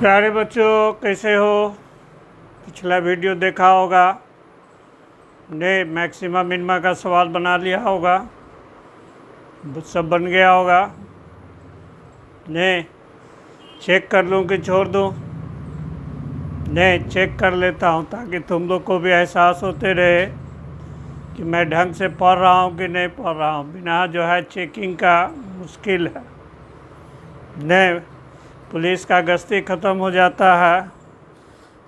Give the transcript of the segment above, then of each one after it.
प्यारे बच्चों, कैसे हो? पिछला वीडियो देखा होगा ने, मैक्सिमा मिनिमा का सवाल बना लिया होगा, सब बन गया होगा ने। चेक कर लूँ कि छोड़ दूँ? ने चेक कर लेता हूँ ताकि तुम लोग को भी एहसास होते रहे कि मैं ढंग से पढ़ रहा हूँ कि नहीं पढ़ रहा हूँ। बिना जो है चेकिंग का मुश्किल है ने। पुलिस का गश्ती ख़त्म हो जाता है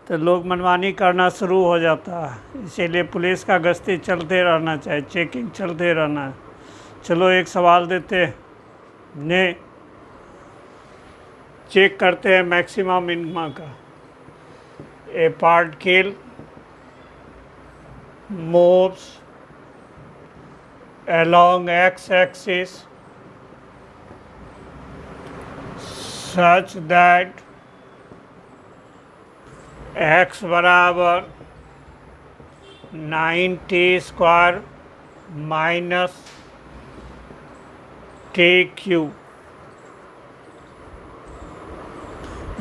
तो लोग मनमानी करना शुरू हो जाता है, इसीलिए पुलिस का गश्ती चलते रहना चाहिए, चेकिंग चलते रहना है। चलो एक सवाल देते ने, चेक करते हैं मैक्सिमा मिनिमा का। ए particle moves along x-axis such that x बराबर 9t² माइनस TQ।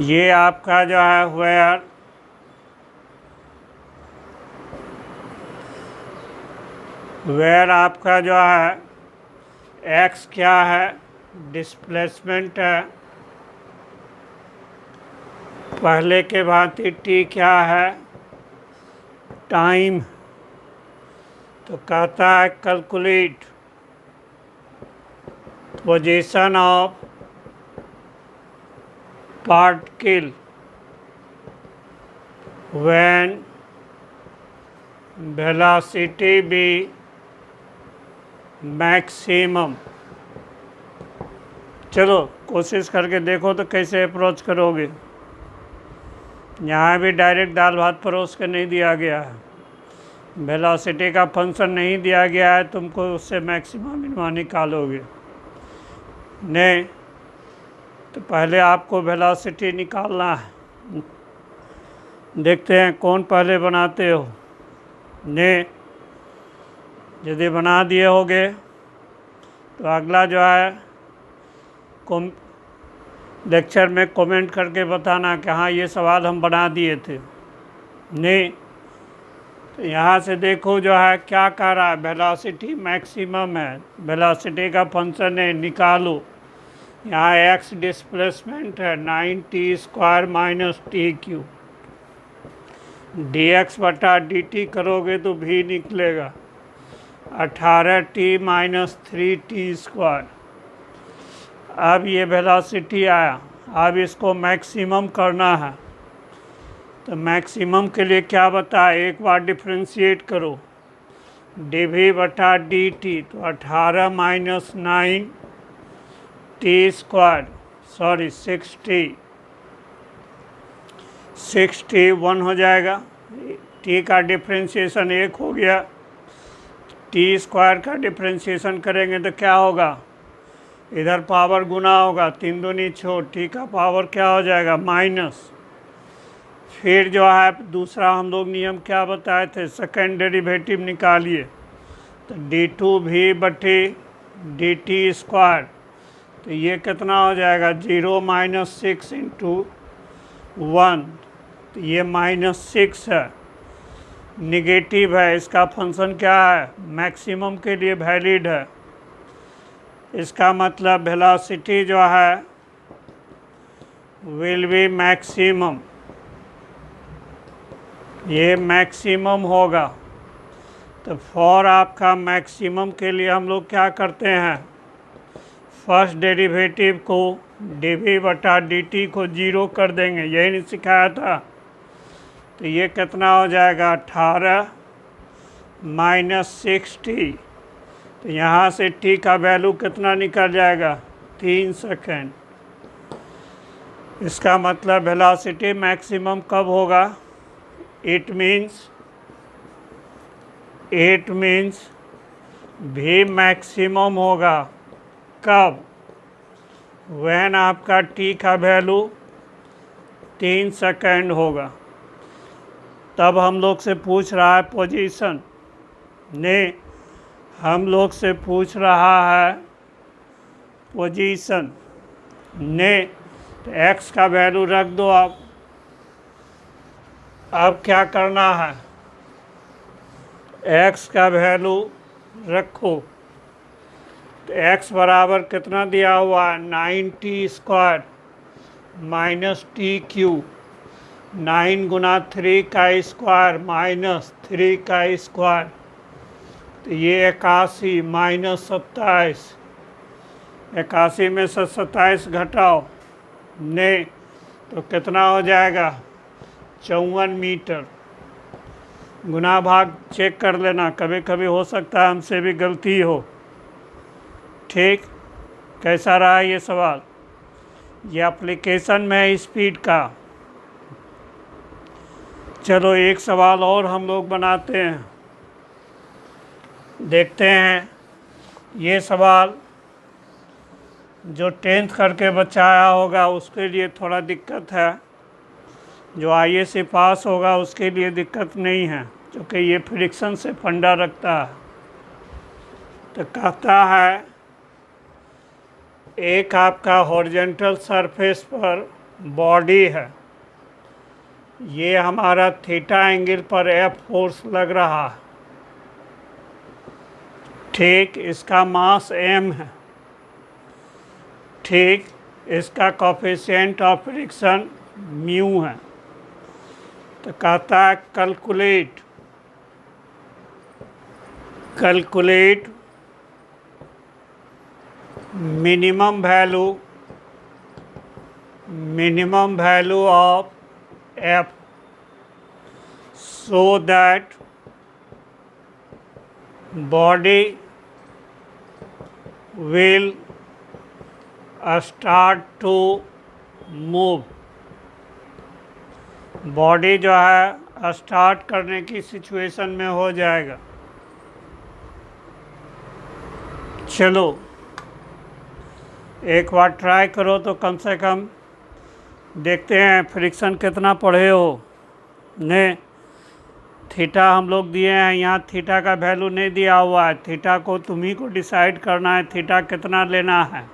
ये आपका जो है वेयर आपका जो है x क्या है? डिस्प्लेसमेंट है। पहले के भांति t क्या है? टाइम। तो कहता है calculate position of particle when velocity be maximum. चलो कोशिश करके देखो तो कैसे अप्रोच करोगे। यहाँ भी डायरेक्ट दाल भात परोस के नहीं दिया गया है, वेलोसिटी का फंक्शन नहीं दिया गया है, तुमको उससे मैक्सिमा मिनिमा निकालोगे ने। तो पहले आपको वेलोसिटी निकालना है। देखते हैं कौन पहले बनाते हो ने। यदि बना दिए होगे तो अगला जो है लेक्चर में कमेंट करके बताना कि हाँ ये सवाल हम बना दिए थे ने। तो यहाँ से देखो जो है क्या कह रहा है, वेलोसिटी मैक्सिमम है, वेलोसिटी का फंक्शन है, निकालो। यहाँ x डिस्प्लेसमेंट है 9t² माइनस TQ। dx बटा dt करोगे तो भी निकलेगा 18t माइनस 3t²। अब ये वेलोसिटी आया, अब इसको मैक्सिमम करना है। तो मैक्सिमम के लिए क्या बताए, एक बार डिफ्रेंशिएट करो, dv बटा dt। तो 18 माइनस 9t², सॉरी 60 1 हो जाएगा। t का डिफ्रेंशिएशन 1 हो गया, t² का डिफ्रेंशिएशन करेंगे तो क्या होगा, इधर पावर गुना होगा, 3 दूनी 6, t का पावर क्या हो जाएगा माइनस। फिर जो है दूसरा हम लोग नियम क्या बताए थे, सेकेंड डेरिवेटिव निकालिए। तो d2v बटे dt²। तो ये कितना हो जाएगा, 0 माइनस 6 इंटू 1। तो ये -6 है, निगेटिव है, इसका फंक्शन क्या है, मैक्सिमम के लिए वैलिड है। इसका मतलब वेलोसिटी जो है विल बी मैक्सिमम, ये मैक्सिमम होगा। तो फॉर आपका मैक्सिमम के लिए हम लोग क्या करते हैं, फर्स्ट डेरिवेटिव को dv बटा dt को 0 कर देंगे, यही नहीं सिखाया था। तो ये कितना हो जाएगा, 18 माइनस 60। तो यहाँ से t का वैल्यू कितना निकल जाएगा, 3 सेकेंड। इसका मतलब वेलोसिटी मैक्सिमम कब होगा, इट मीन्स भी मैक्सिमम होगा कब, व्हेन आपका t का वैल्यू 3 सेकेंड होगा। तब हम लोग से पूछ रहा है पोजीशन ने, हम लोग से पूछ रहा है पोजीशन ने। तो x का वैल्यू रख दो आप। अब क्या करना है, x का वैल्यू रखो। तो x बराबर कितना दिया हुआ है, 9t² माइनस टी क्यू, 9 गुना 3 का स्क्वायर माइनस 3 का स्क्वायर, तो ये 81 माइनस 27, 81 में से 27 घटाओ, नहीं तो कितना हो जाएगा, 54 मीटर। गुना भाग चेक कर लेना, कभी कभी हो सकता है हमसे भी गलती हो। ठीक, कैसा रहा ये सवाल, ये एप्लीकेशन में है स्पीड का। चलो एक सवाल और हम लोग बनाते हैं, देखते हैं। ये सवाल जो 10th करके बच्चा आया होगा उसके लिए थोड़ा दिक्कत है, जो IAC पास होगा उसके लिए दिक्कत नहीं है, क्योंकि ये फ्रिक्शन से फंडा रखता है। तो कहता है एक आपका हॉरिजॉन्टल सरफेस पर बॉडी है, ये हमारा थीटा एंगल पर F फोर्स लग रहा है। ठीक, इसका मास m है। ठीक, इसका कोफिशिएंट ऑफ फ्रिक्शन म्यू है। तो कहता है calculate minimum value of F so that body will start to move। Body जो है स्टार्ट करने की सिचुएशन में हो जाएगा। चलो एक बार ट्राई करो तो कम से कम देखते हैं फ्रिक्शन कितना पढ़े हो। ने थीटा हम लोग दिए हैं, यहाँ थीटा का वैल्यू नहीं दिया हुआ है, थीटा को तुम्ही को डिसाइड करना है थीटा कितना लेना है।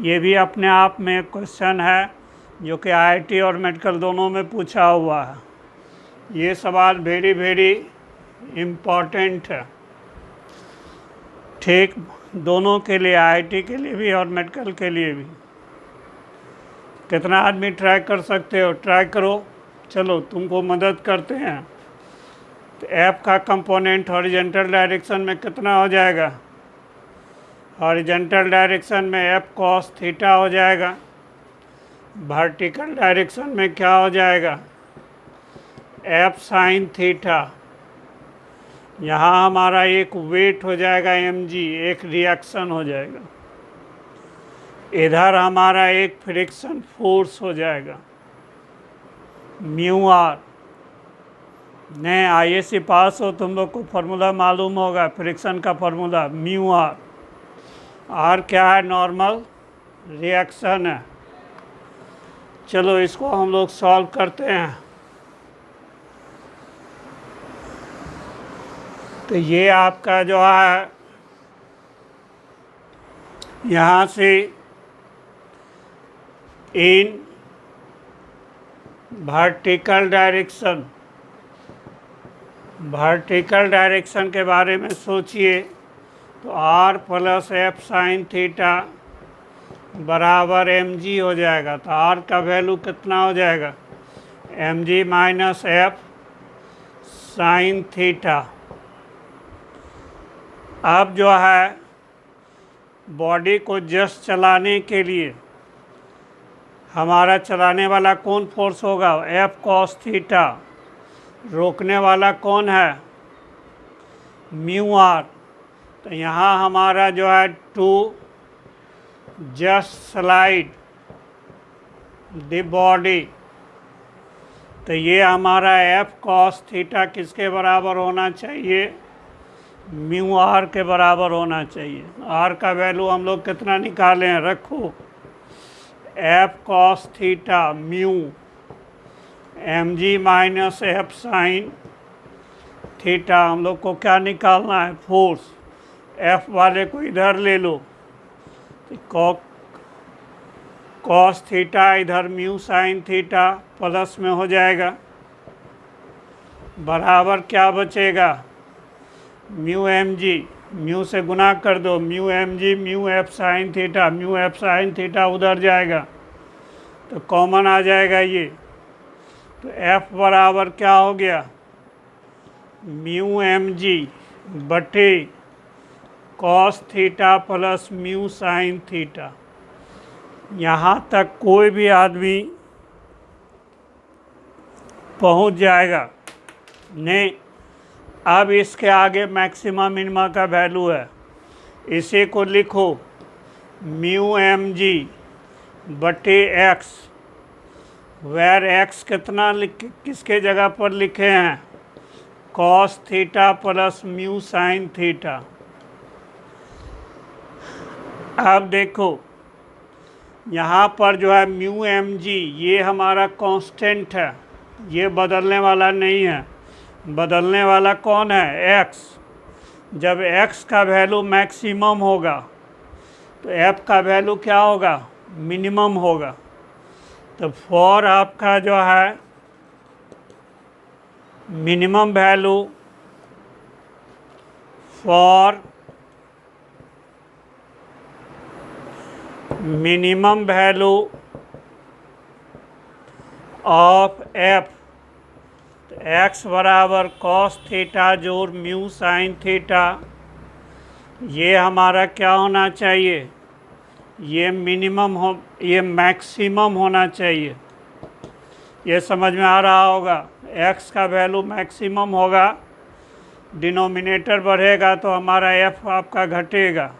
ये भी अपने आप में एक क्वेश्चन है जो कि IIT और मेडिकल दोनों में पूछा हुआ है। ये सवाल वेरी वेरी इम्पॉर्टेंट है। ठीक, दोनों के लिए, IIT के लिए भी और मेडिकल के लिए भी। कितना आदमी ट्राई कर सकते हो, ट्राई करो। चलो तुमको मदद करते हैं। तो F का कंपोनेंट हॉरिजॉन्टल डायरेक्शन में कितना हो जाएगा, हॉरिजॉन्टल डायरेक्शन में F cos थीटा हो जाएगा, वर्टिकल डायरेक्शन में क्या हो जाएगा, F sin थीटा। यहाँ हमारा एक वेट हो जाएगा mg, एक रिएक्शन हो जाएगा। इधर हमारा एक फ्रिक्शन फोर्स हो जाएगा म्यू आर। नहीं, IAC पास हो तुम लोग को फार्मूला मालूम होगा फ्रिक्शन का फार्मूला म्यू आर। आर क्या है, नॉर्मल रिएक्शन है। चलो इसको हम लोग सॉल्व करते हैं। तो ये आपका जो है यहाँ से इन वर्टिकल डायरेक्शन के बारे में सोचिए। तो R plus F sine theta बराबर mg हो जाएगा। तो R का वैल्यू कितना हो जाएगा, mg minus F sine theta. अब जो है बॉडी को जस्ट चलाने के लिए हमारा चलाने वाला कौन फोर्स होगा, F cos थीटा। रोकने वाला कौन है, म्यू आर। तो यहाँ हमारा जो है to just slide the body. तो ये हमारा F cos थीटा किसके बराबर होना चाहिए, म्यू आर के बराबर होना चाहिए। आर का वैल्यू हम लोग कितना निकाले हैं, रखो F cos theta mu mg minus F sine theta. हम लोग को क्या निकालना है, फोर्स। F वाले को इधर ले लो, तो कॉस थीटा इधर म्यू साइन थीटा प्लस में हो जाएगा, बराबर क्या बचेगा, म्यू एम जी, म्यू से गुना कर दो, mu m g mu f sine theta, mu f sine theta उधर जाएगा तो कॉमन आ जाएगा ये, तो एफ बराबर क्या हो गया, म्यू एम जी बटे cos theta plus mu sine theta. यहाँ तक कोई भी आदमी पहुँच जाएगा नहीं। अब इसके आगे मैक्सिमा मिनिमा का वैल्यू है, इसी को लिखो म्यू एम जी बटे एक्स, वेर एक्स कितना किसके जगह पर लिखे हैं, cos theta plus mu sine theta. अब देखो यहाँ पर जो है म्यू एम जी ये हमारा कांस्टेंट है, ये बदलने वाला नहीं है, बदलने वाला कौन है, एक्स। जब एक्स का वैल्यू मैक्सिमम होगा तो एफ का वैल्यू क्या होगा, मिनिमम होगा। तो फॉर आपका जो है minimum value, for minimum value of F, तो एक्स बराबर कॉस थीटा जोड़ म्यू साइन थीटा, ये हमारा क्या होना चाहिए, ये मिनिमम हो, ये मैक्सिमम होना चाहिए। ये समझ में आ रहा होगा, एक्स का वैल्यू मैक्सिमम होगा, डिनोमिनेटर बढ़ेगा तो हमारा एफ आपका घटेगा।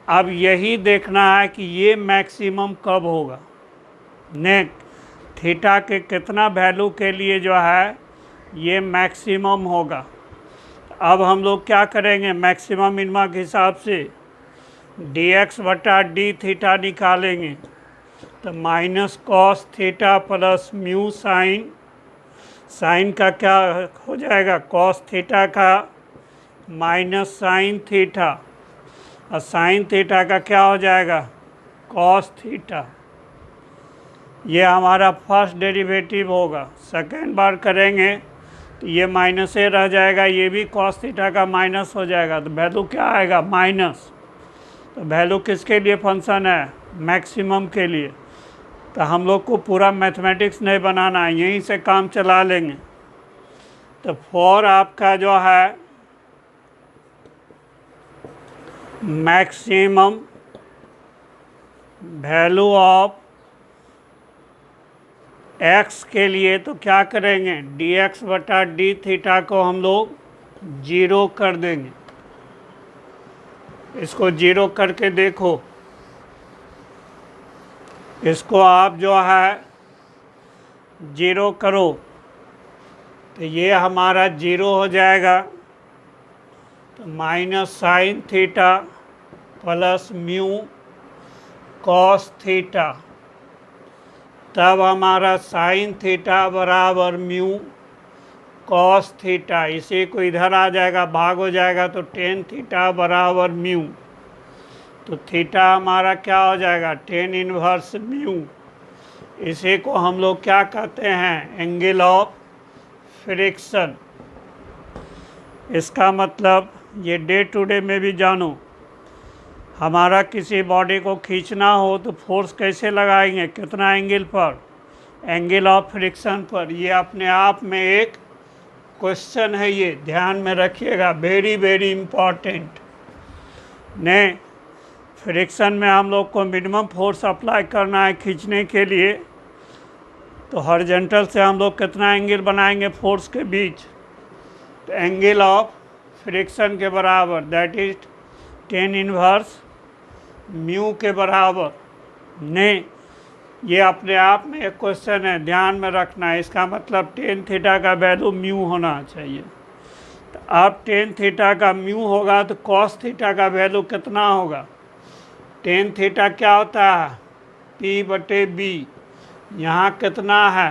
अब यही देखना है कि ये मैक्सिमम कब होगा, ने थीटा के कितना वैल्यू के लिए जो है ये मैक्सिमम होगा। अब हम लोग क्या करेंगे, मैक्सिमम मिनिमा के हिसाब से डी एक्स बटा डी थीटा निकालेंगे, तो minus cos theta plus mu sine, sine का क्या हो जाएगा, कॉस थीटा का माइनस साइन थीटा, और साइन थीटा का क्या हो जाएगा, कॉस थीटा। ये हमारा फर्स्ट डेरिवेटिव होगा। सेकेंड बार करेंगे तो ये माइनस ए रह जाएगा, ये भी कॉस थीटा का माइनस हो जाएगा, तो वैल्यू क्या आएगा, माइनस। तो वैल्यू किसके लिए फंक्शन है, मैक्सिमम के लिए। तो हम लोग को पूरा मैथमेटिक्स नहीं बनाना है, यहीं से काम चला लेंगे। तो फॉर आपका जो है मैक्सिमम वैल्यू ऑफ एक्स के लिए तो क्या करेंगे, डी एक्स बटा डी थीटा को हम लोग जीरो कर देंगे। इसको जीरो करके देखो, इसको आप जो है जीरो करो तो ये हमारा जीरो हो जाएगा, तो minus sine theta plus mu cos theta, तब हमारा साइन थीटा बराबर म्यू कॉस थीटा, इसी को इधर आ जाएगा, भाग हो जाएगा तो टेन थीटा बराबर म्यू, तो थीटा हमारा क्या हो जाएगा, टेन इनवर्स म्यू। इसी को हम लोग क्या कहते हैं, एंगल ऑफ फ्रिक्शन। इसका मतलब ये डे टू डे में भी जानो, हमारा किसी बॉडी को खींचना हो तो फोर्स कैसे लगाएंगे, कितना एंगल पर, एंगल ऑफ फ्रिक्शन पर। ये अपने आप में एक क्वेश्चन है, ये ध्यान में रखिएगा, वेरी वेरी इम्पॉर्टेंट। ने फ्रिक्शन में हम लोग को मिनिमम फोर्स अप्लाई करना है खींचने के लिए, तो हॉरिजॉन्टल से हम लोग कितना एंगल बनाएंगे फोर्स के बीच, तो एंगल ऑफ फ्रिक्शन के बराबर, that is tan inverse mu के बराबर। ने ये अपने आप में एक क्वेश्चन है, ध्यान में रखना है। इसका मतलब टेन थीटा का वैल्यू म्यू होना चाहिए। तो अब टेन थीटा का म्यू होगा तो कॉस थीटा का वैल्यू कितना होगा, टेन थीटा क्या होता है, पी बटे बी। यहाँ कितना है,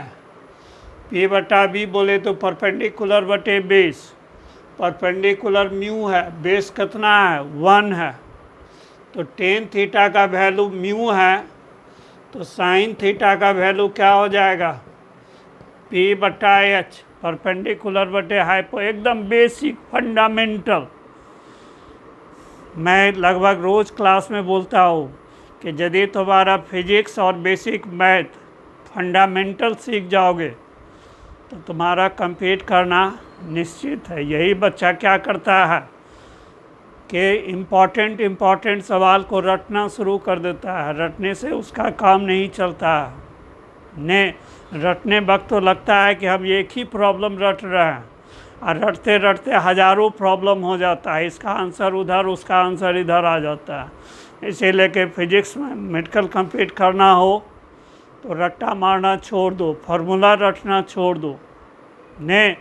पी बटा बी बोले तो परपेंडिकुलर बटे बेस, परपेंडिकुलर म्यू है, बेस कितना है, 1 है। तो टेन थीटा का वैल्यू म्यू है, तो साइन थीटा का वैल्यू क्या हो जाएगा, P/H परपेंडिकुलर बटे हाइपो, एकदम बेसिक फंडामेंटल। मैं लगभग रोज़ क्लास में बोलता हूँ कि यदि तुम्हारा फिजिक्स और बेसिक मैथ फंडामेंटल सीख जाओगे तो तुम्हारा कंप्लीट करना निश्चित है। यही बच्चा क्या करता है कि इम्पॉर्टेंट सवाल को रटना शुरू कर देता है, रटने से उसका काम नहीं चलता है। ने रटने वक्त तो लगता है कि हम एक ही प्रॉब्लम रट रहे हैं, और रटते रटते हज़ारों प्रॉब्लम हो जाता है, इसका आंसर उधर उसका आंसर इधर आ जाता है। इसीलिए कि फिजिक्स में मेडिकल कंप्लीट करना हो तो रट्टा मारना छोड़ दो, फार्मूला रटना छोड़ दो। ने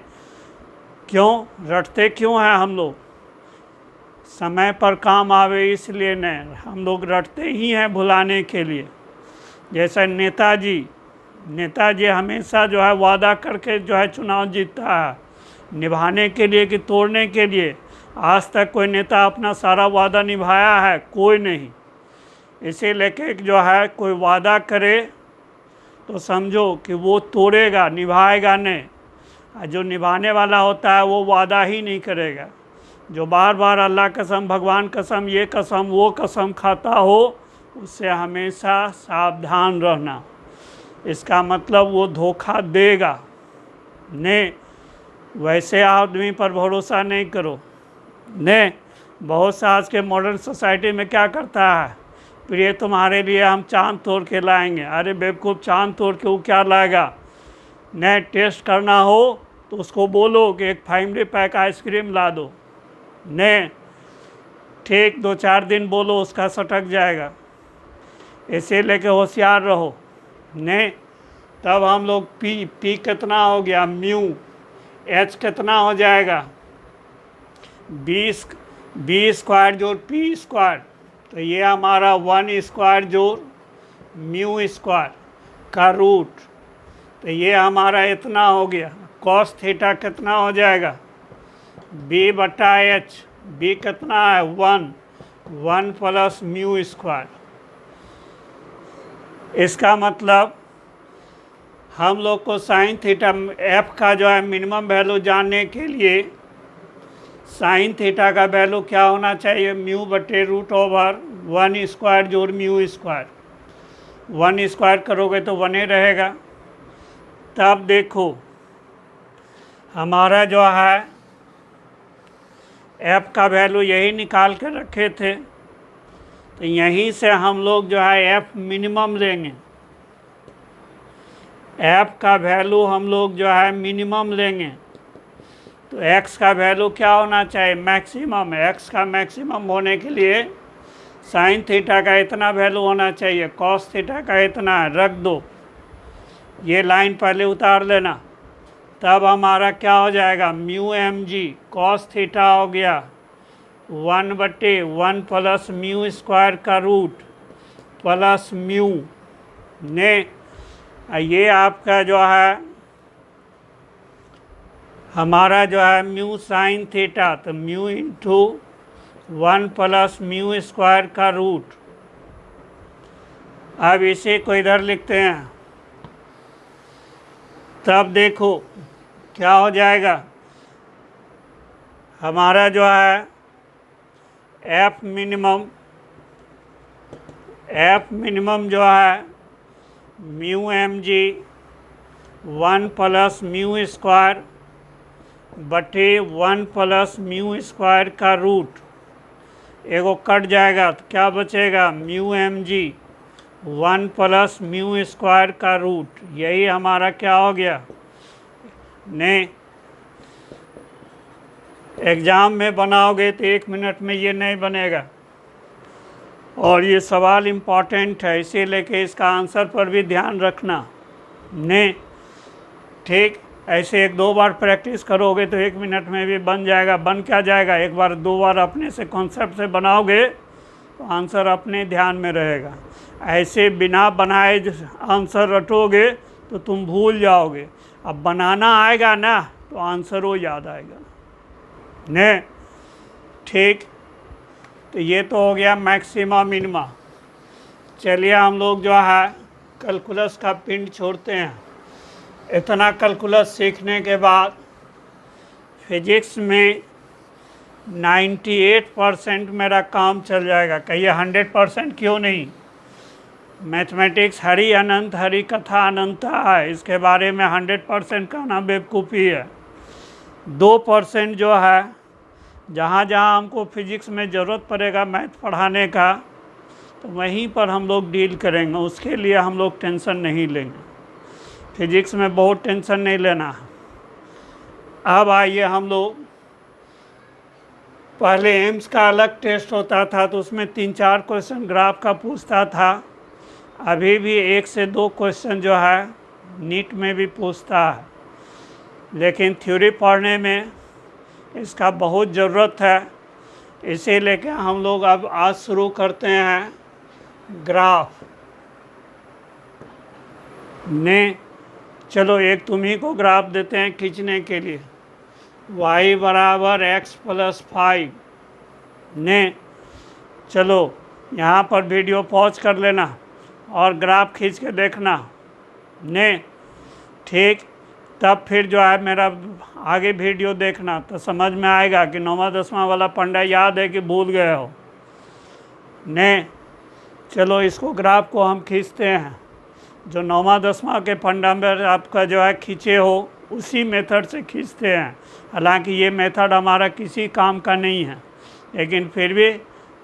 क्यों रटते क्यों हैं हम लोग, समय पर काम आवे इसलिए नहीं, हम लोग रटते ही हैं भुलाने के लिए। जैसे नेताजी हमेशा जो है वादा करके जो है चुनाव जीतता है, निभाने के लिए कि तोड़ने के लिए। आज तक कोई नेता अपना सारा वादा निभाया है, कोई नहीं। इसीलिए कि जो है कोई वादा करे तो समझो कि वो तोड़ेगा, निभाएगा नहीं। और जो निभाने वाला होता है वो वादा ही नहीं करेगा। जो बार बार अल्लाह कसम, भगवान कसम, ये कसम वो कसम खाता हो, उससे हमेशा सावधान रहना। इसका मतलब वो धोखा देगा। ने वैसे आदमी पर भरोसा नहीं करो। ने बहुत से आज के मॉडर्न सोसाइटी में क्या करता है, प्रिय तुम्हारे लिए हम चांद तोड़ के लाएंगे। अरे बेवकूफ़, चांद तोड़ के वो क्या लाएगा। ने टेस्ट करना हो तो उसको बोलो कि एक फैमिली पैक आइसक्रीम ला दो। ने ठीक 2-4 दिन बोलो, उसका सटक जाएगा। इसे लेके होशियार रहो। ने तब हम लोग पी कितना हो गया, म्यू, एच कितना हो जाएगा, 20 स्क्वायर जोड़ पी स्क्वायर, तो ये हमारा 1 स्क्वायर जोड़ म्यू स्क्वायर का रूट, तो ये हमारा इतना हो गया। कॉस थीटा कितना हो जाएगा, B/H, बी कितना है 1 प्लस म्यू स्क्वायर। इसका मतलब हम लोग को साइन थीटा एफ का जो है मिनिमम वैल्यू जानने के लिए साइन थीटा का वैल्यू क्या होना चाहिए, μ/√1 स्क्वायर जोड़ म्यू स्क्वायर। 1 स्क्वायर करोगे तो 1 ही रहेगा। तब देखो हमारा जो है एफ का वैल्यू यही निकाल कर रखे थे, तो यहीं से हम लोग जो है एफ मिनिमम लेंगे। एफ का वैल्यू हम लोग जो है मिनिमम लेंगे, तो एक्स का वैल्यू क्या होना चाहिए, मैक्सिमम। एक्स का मैक्सिमम होने के लिए साइन थीटा का इतना वैल्यू होना चाहिए, कॉस थीटा का इतना है, रख दो। ये लाइन पहले उतार लेना। तब हमारा क्या हो जाएगा, μmg कॉस थीटा हो गया 1/1 प्लस म्यू स्क्वायर का रूट प्लस म्यू। ने ये आपका जो है हमारा जो है म्यू साइन थीटा, तो mu into 1 plus mu square का रूट। अब इसे को इधर लिखते हैं। तब देखो क्या हो जाएगा, हमारा जो है एफ मिनिमम जो है μmg 1 प्लस म्यू स्क्वायर बटे 1 प्लस म्यू स्क्वायर का रूट, एगो कट जाएगा तो क्या बचेगा, μmg 1 प्लस म्यू स्क्वायर का रूट। यही हमारा क्या हो गया। ने एग्ज़ाम में बनाओगे तो 1 मिनट में ये नहीं बनेगा, और ये सवाल इम्पॉर्टेंट है, इसीलिए कि इसका आंसर पर भी ध्यान रखना। ने ठीक ऐसे 1-2 बार प्रैक्टिस करोगे तो 1 मिनट में भी बन जाएगा। बन क्या जाएगा, 1 बार 2 बार अपने से कॉन्सेप्ट से बनाओगे तो आंसर अपने ध्यान में रहेगा। ऐसे बिना बनाए आंसर रटोगे तो तुम भूल जाओगे। अब बनाना आएगा ना तो आंसर वो याद आएगा। ने ठीक, तो ये तो हो गया मैक्सिमा मिनिमा। चलिए हम लोग जो है कैलकुलस का पिंड छोड़ते हैं। इतना कैलकुलस सीखने के बाद फिजिक्स में 98% मेरा काम चल जाएगा। कहिए 100% क्यों नहीं। मैथमेटिक्स हरि अनंत हरि कथा अनंता है, इसके बारे में 100% कहना बेवकूफ़ी है। 2% जो है, जहाँ जहाँ हमको फिजिक्स में ज़रूरत पड़ेगा मैथ पढ़ाने का, तो वहीं पर हम लोग डील करेंगे। उसके लिए हम लोग टेंशन नहीं लेंगे। फिजिक्स में बहुत टेंशन नहीं लेना। अब आइए हम लोग, पहले एम्स का अलग टेस्ट होता था तो उसमें 3-4 क्वेश्चन ग्राफ का पूछता था। अभी भी 1 से 2 क्वेश्चन जो है नीट में भी पूछता है, लेकिन थ्योरी पढ़ने में इसका बहुत ज़रूरत है। इसे लेके हम लोग अब आज शुरू करते हैं ग्राफ ने। चलो एक तुम्ही को ग्राफ देते हैं खींचने के लिए। y बराबर x + 5 ने। चलो यहाँ पर वीडियो पॉज कर लेना और ग्राफ खींच के देखना ने। ठीक, तब फिर जो है मेरा आगे वीडियो देखना तो समझ में आएगा कि 9वां 10वां वाला पंडा याद है कि भूल गए हो ने। चलो इसको ग्राफ को हम खींचते हैं। जो 9वां 10वां के पंडा में आपका जो है खींचे हो उसी मेथड से खींचते हैं। हालांकि ये मेथड हमारा किसी काम का नहीं है, लेकिन फिर भी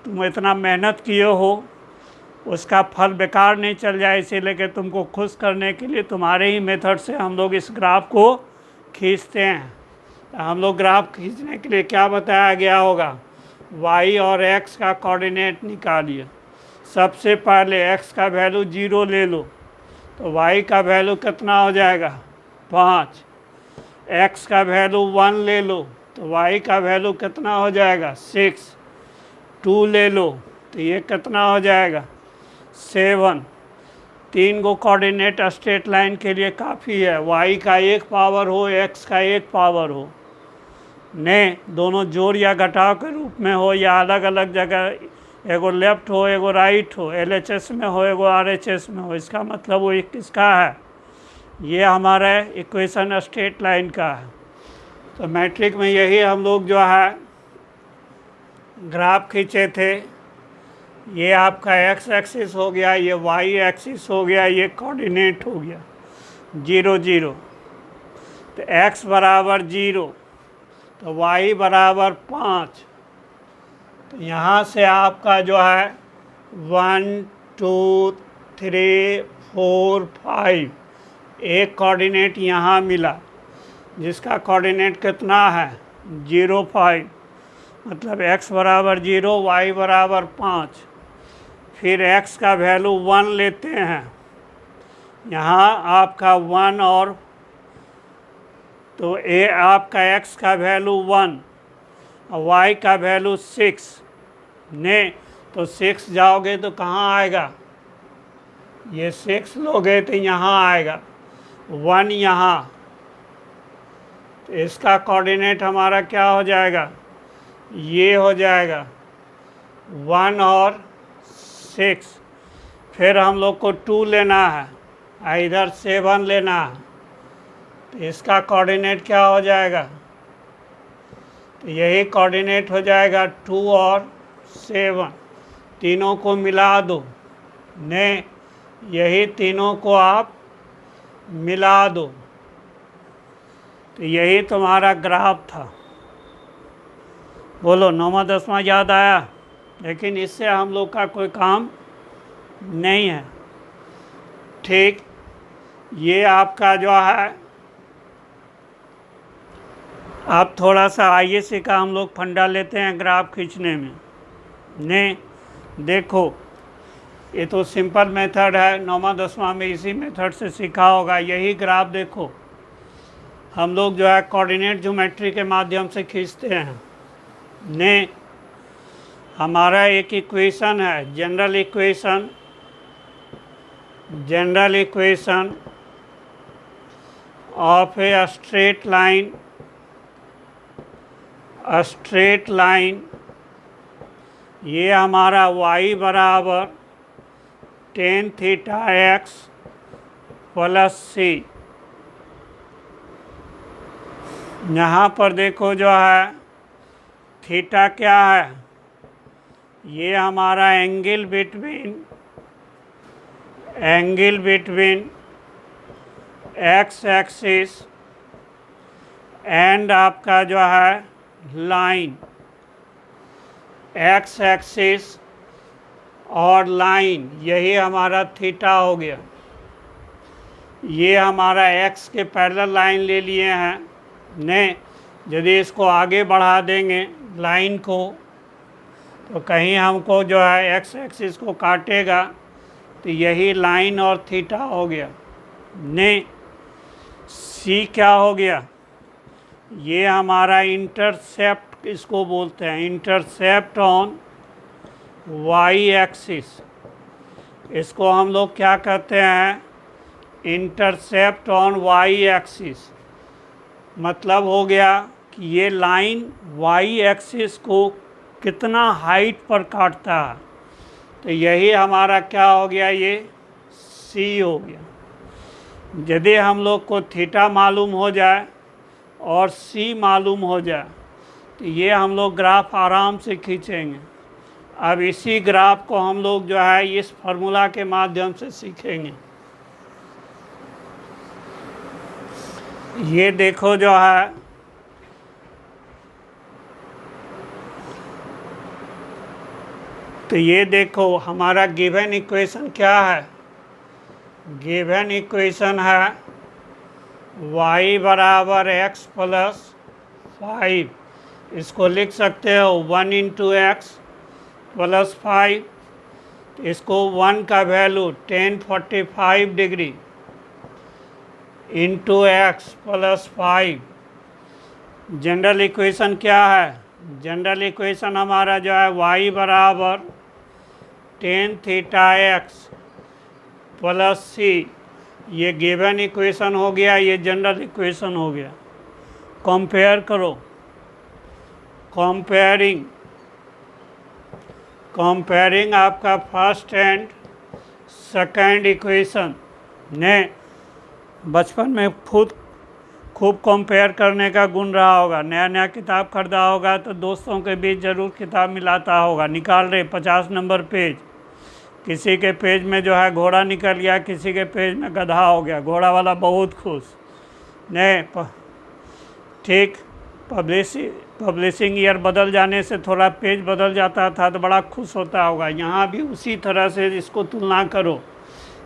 तुम इतना मेहनत किए हो, उसका फल बेकार नहीं चल जाए, इसी लेके तुमको खुश करने के लिए तुम्हारे ही मेथड से हम लोग इस ग्राफ को खींचते हैं। हम लोग ग्राफ खींचने के लिए क्या बताया गया होगा, y और x का कोऑर्डिनेट निकालिए। सबसे पहले x का वैल्यू 0 ले लो तो y का वैल्यू कितना हो जाएगा 5। x का वैल्यू 1 ले लो तो y का वैल्यू कितना हो जाएगा 6। 2 ले लो तो ये कितना हो जाएगा 7। 3 को कोऑर्डिनेट स्ट्रेट लाइन के लिए काफ़ी है। y का 1 पावर हो, x का 1 पावर हो ने, दोनों जोड़ या घटाव के रूप में हो या अलग अलग जगह, एगो लेफ्ट हो एगो राइट हो, LHS में हो एगो RHS में हो। इसका मतलब वो किसका है, ये हमारा इक्वेशन स्ट्रेट लाइन का है। तो मैट्रिक में यही हम लोग जो है ग्राफ खींचे थे। ये आपका x एक्सिस हो गया, ये y एक्सिस हो गया, ये कोऑर्डिनेट हो गया 0 0। तो x बराबर 0 तो y बराबर 5। तो यहाँ से आपका जो है 1 2 3 4 5 एक कोऑर्डिनेट यहाँ मिला, जिसका कोऑर्डिनेट कितना है 0 5। मतलब x बराबर 0 y बराबर 5। फिर x का वैल्यू 1 लेते हैं, यहाँ आपका 1 और तो आपका x का वैल्यू 1 और y का वैल्यू 6 ने। तो 6 जाओगे तो कहाँ आएगा, ये 6 लोगे तो यहाँ आएगा 1 यहाँ। तो इसका कोऑर्डिनेट हमारा क्या हो जाएगा, ये हो जाएगा 1 और 6। फिर हम लोग को 2 लेना है, इधर 7 लेना है। तो इसका कोऑर्डिनेट क्या हो जाएगा, तो यही कोऑर्डिनेट हो जाएगा 2 और 7। तीनों को मिला दो ने, यही तीनों को आप मिला दो। तो यही तुम्हारा ग्राफ था। बोलो 9वां 10वां याद आया। लेकिन इससे हम लोग का कोई काम नहीं है। ठीक, ये आपका जो है, आप थोड़ा सा ISC का हम लोग फंडा लेते हैं ग्राफ खींचने में ने। देखो ये तो सिंपल मेथड है, 9वां 10वां में इसी मेथड से सीखा होगा। यही ग्राफ देखो हम लोग जो है कोऑर्डिनेट ज्योमेट्री के माध्यम से खींचते हैं ने। हमारा एक इक्वेशन है, general equation of a straight line. ये हमारा y बराबर tan θ x प्लस सी। यहाँ पर देखो जो है थीटा क्या है, ये हमारा angle between x axis and आपका जो है लाइन, एक्स एक्सिस और लाइन, यही हमारा थीटा हो गया। ये हमारा एक्स के पैरेलल लाइन ले लिए हैं ने, यदि इसको आगे बढ़ा देंगे लाइन को तो कहीं हमको जो है एक्स एक्सिस को काटेगा, तो यही लाइन और थीटा हो गया ने। सी क्या हो गया, ये हमारा इंटरसेप्ट इसको बोलते हैं, इंटरसेप्ट ऑन वाई एक्सिस। इसको हम लोग क्या कहते हैं, इंटरसेप्ट ऑन वाई एक्सिस। मतलब हो गया कि ये लाइन वाई एक्सिस को कितना हाइट पर काटता है, तो यही हमारा क्या हो गया, ये सी हो गया। यदि हम लोग को थीटा मालूम हो जाए और सी मालूम हो जाए तो ये हम लोग ग्राफ आराम से खींचेंगे। अब इसी ग्राफ को हम लोग जो है इस फार्मूला के माध्यम से सीखेंगे। ये देखो जो है तो ये देखो हमारा गिवन इक्वेशन क्या है, गिवन इक्वेशन है y बराबर x प्लस 5। इसको लिख सकते हो 1 इंटू एक्स प्लस 5। इसको 1 का value 1045 degree into x plus 5। General equation क्या है, जनरल इक्वेशन हमारा जो है y बराबर 10 थीटा एक्स प्लस सी। ये गिवन इक्वेशन हो गया, ये जनरल इक्वेशन हो गया। कंपेयर करो, कंपेयरिंग आपका फर्स्ट एंड सेकंड इक्वेशन ने। बचपन में खूब कंपेयर करने का गुण रहा होगा। नया नया किताब खरीदा होगा तो दोस्तों के बीच ज़रूर किताब मिलाता होगा। निकाल रहे 50 नंबर पेज, किसी के पेज में जो है घोड़ा निकल गया, किसी के पेज में गधा हो गया, घोड़ा वाला बहुत खुश ने। ठीक, पब्लिशिंग ईयर बदल जाने से थोड़ा पेज बदल जाता था तो बड़ा खुश होता होगा। यहाँ भी उसी तरह से इसको तुलना करो।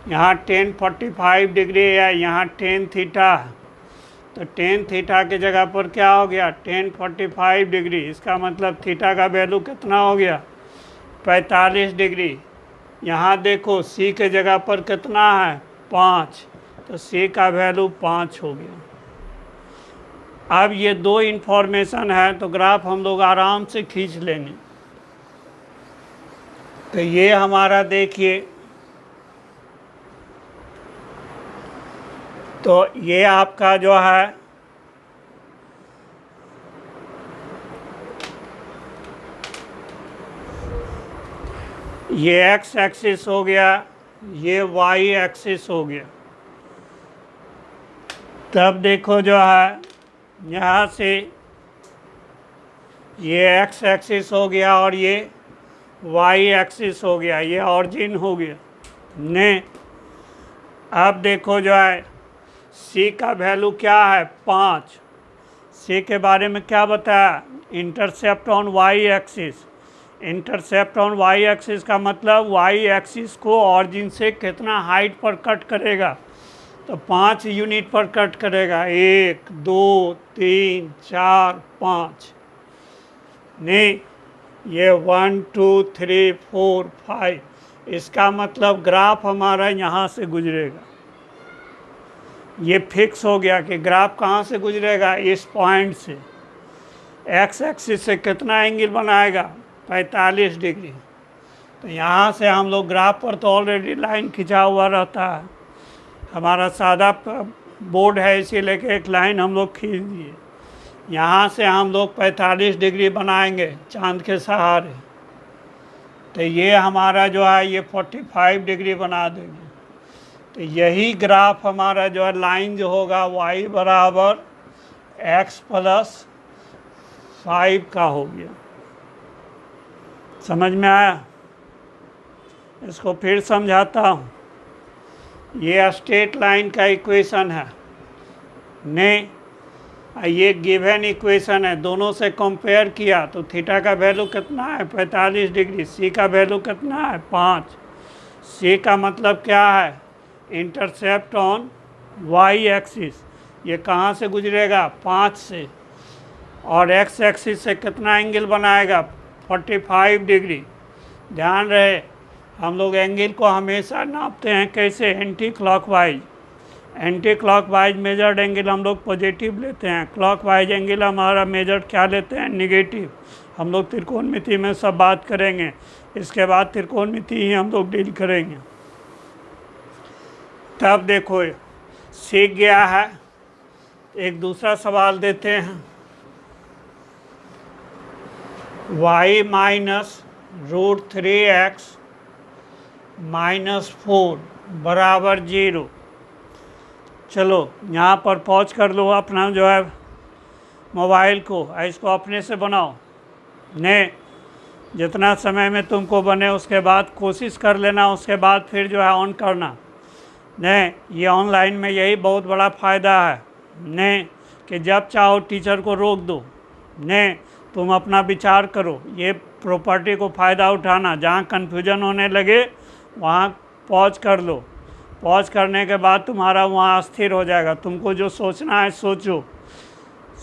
यहाँ 1045 डिग्री है, यहाँ 10 थीटा, तो 10 थीटा की जगह पर क्या हो गया 1045 डिग्री। इसका मतलब थीटा का वैल्यू कितना हो गया 45 डिग्री। यहाँ देखो सी के जगह पर कितना है 5, तो सी का वैल्यू 5 हो गया। अब ये दो इन्फॉर्मेशन है तो ग्राफ हम लोग आराम से खींच लेंगे। तो ये हमारा देखिए, तो ये आपका जो है ये एक्स एक्सिस हो गया, ये वाई एक्सिस हो गया। तब देखो जो है यहाँ से ये एक्स एक्सिस हो गया और ये वाई एक्सिस हो गया, ये ऑरिजिन हो गया ने। अब देखो जो है सी का वैल्यू क्या है 5। सी के बारे में क्या बताया, intercept on y axis. Intercept on y axis का मतलब वाई एक्सिस को ऑरिजिन से कितना हाइट पर कट करेगा, तो 5 यूनिट पर कट करेगा। 1 2 3 4 5 नहीं, ये 1 2 3 4 5। इसका मतलब ग्राफ हमारा यहाँ से गुजरेगा। ये फिक्स हो गया कि ग्राफ कहाँ से गुजरेगा, इस पॉइंट से। एक्स एक्सिस से कितना एंगल बनाएगा 45 डिग्री। तो यहाँ से हम लोग ग्राफ पर तो ऑलरेडी लाइन खिंचा हुआ रहता है, हमारा सादा बोर्ड है इसीलिए कि एक लाइन हम लोग खींच दिए। यहाँ से हम लोग 45 डिग्री बनाएंगे चांद के सहारे, तो ये हमारा जो है ये 45 डिग्री बना देंगे। तो यही ग्राफ हमारा जो है लाइन जो होगा y बराबर x प्लस 5 का हो गया। समझ में आया? इसको फिर समझाता हूँ। ये स्ट्रेट लाइन का इक्वेशन है ने, ये गिवन इक्वेशन है, दोनों से कंपेयर किया तो थीटा का वैल्यू कितना है 45 डिग्री, सी का वैल्यू कितना है 5। सी का मतलब क्या है? इंटरसेप्ट ऑन वाई एक्सिस, ये कहाँ से गुजरेगा 5 से, और एक्स एक्सिस से कितना एंगल बनाएगा 45 डिग्री। ध्यान रहे हम लोग एंगल को हमेशा नापते हैं कैसे? Anti clockwise. Anti clockwise measured angle हम लोग पॉजिटिव लेते हैं, क्लॉकवाइज एंगल हमारा मेजर्ड क्या लेते हैं? नेगेटिव। हम लोग त्रिकोणमिति में सब बात करेंगे, इसके बाद त्रिकोणमिति ही हम लोग डील करेंगे। तब देखो सीख गया है। एक दूसरा सवाल देते हैं, y माइनस √3x माइनस 4 बराबर 0। चलो यहाँ पर पॉज कर लो अपना जो है मोबाइल को, इसको अपने से बनाओ ने, जितना समय में तुमको बने उसके बाद कोशिश कर लेना, उसके बाद फिर जो है ऑन करना ने। ये ऑनलाइन में यही बहुत बड़ा फ़ायदा है ने, कि जब चाहो टीचर को रोक दो ने, तुम अपना विचार करो। ये प्रॉपर्टी को फ़ायदा उठाना, जहाँ कन्फ्यूजन होने लगे वहाँ पॉज कर लो। पॉज करने के बाद तुम्हारा वहाँ स्थिर हो जाएगा। तुमको जो सोचना है सोचो,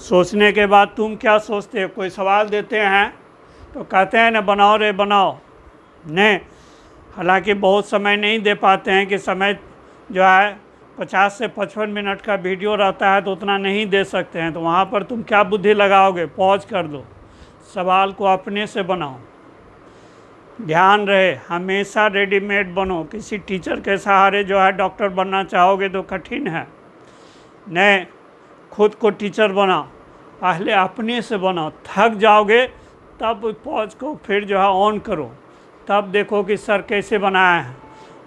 सोचने के बाद तुम क्या सोचते हो? कोई सवाल देते हैं तो कहते हैं ना बनाओ रे बनाओ ने, हालांकि बहुत समय नहीं दे पाते हैं कि समय जो है 50 से 55 मिनट का वीडियो रहता है तो उतना नहीं दे सकते हैं। तो वहाँ पर तुम क्या बुद्धि लगाओगे? पॉज कर दो, सवाल को अपने से बनाओ। ध्यान रहे हमेशा रेडीमेड बनो, किसी टीचर के सहारे जो है डॉक्टर बनना चाहोगे तो कठिन है ने। खुद को टीचर बनाओ, पहले अपने से बनाओ। थक जाओगे तब पॉज को फिर जो है ऑन करो, तब देखो कि सर कैसे बनाया है,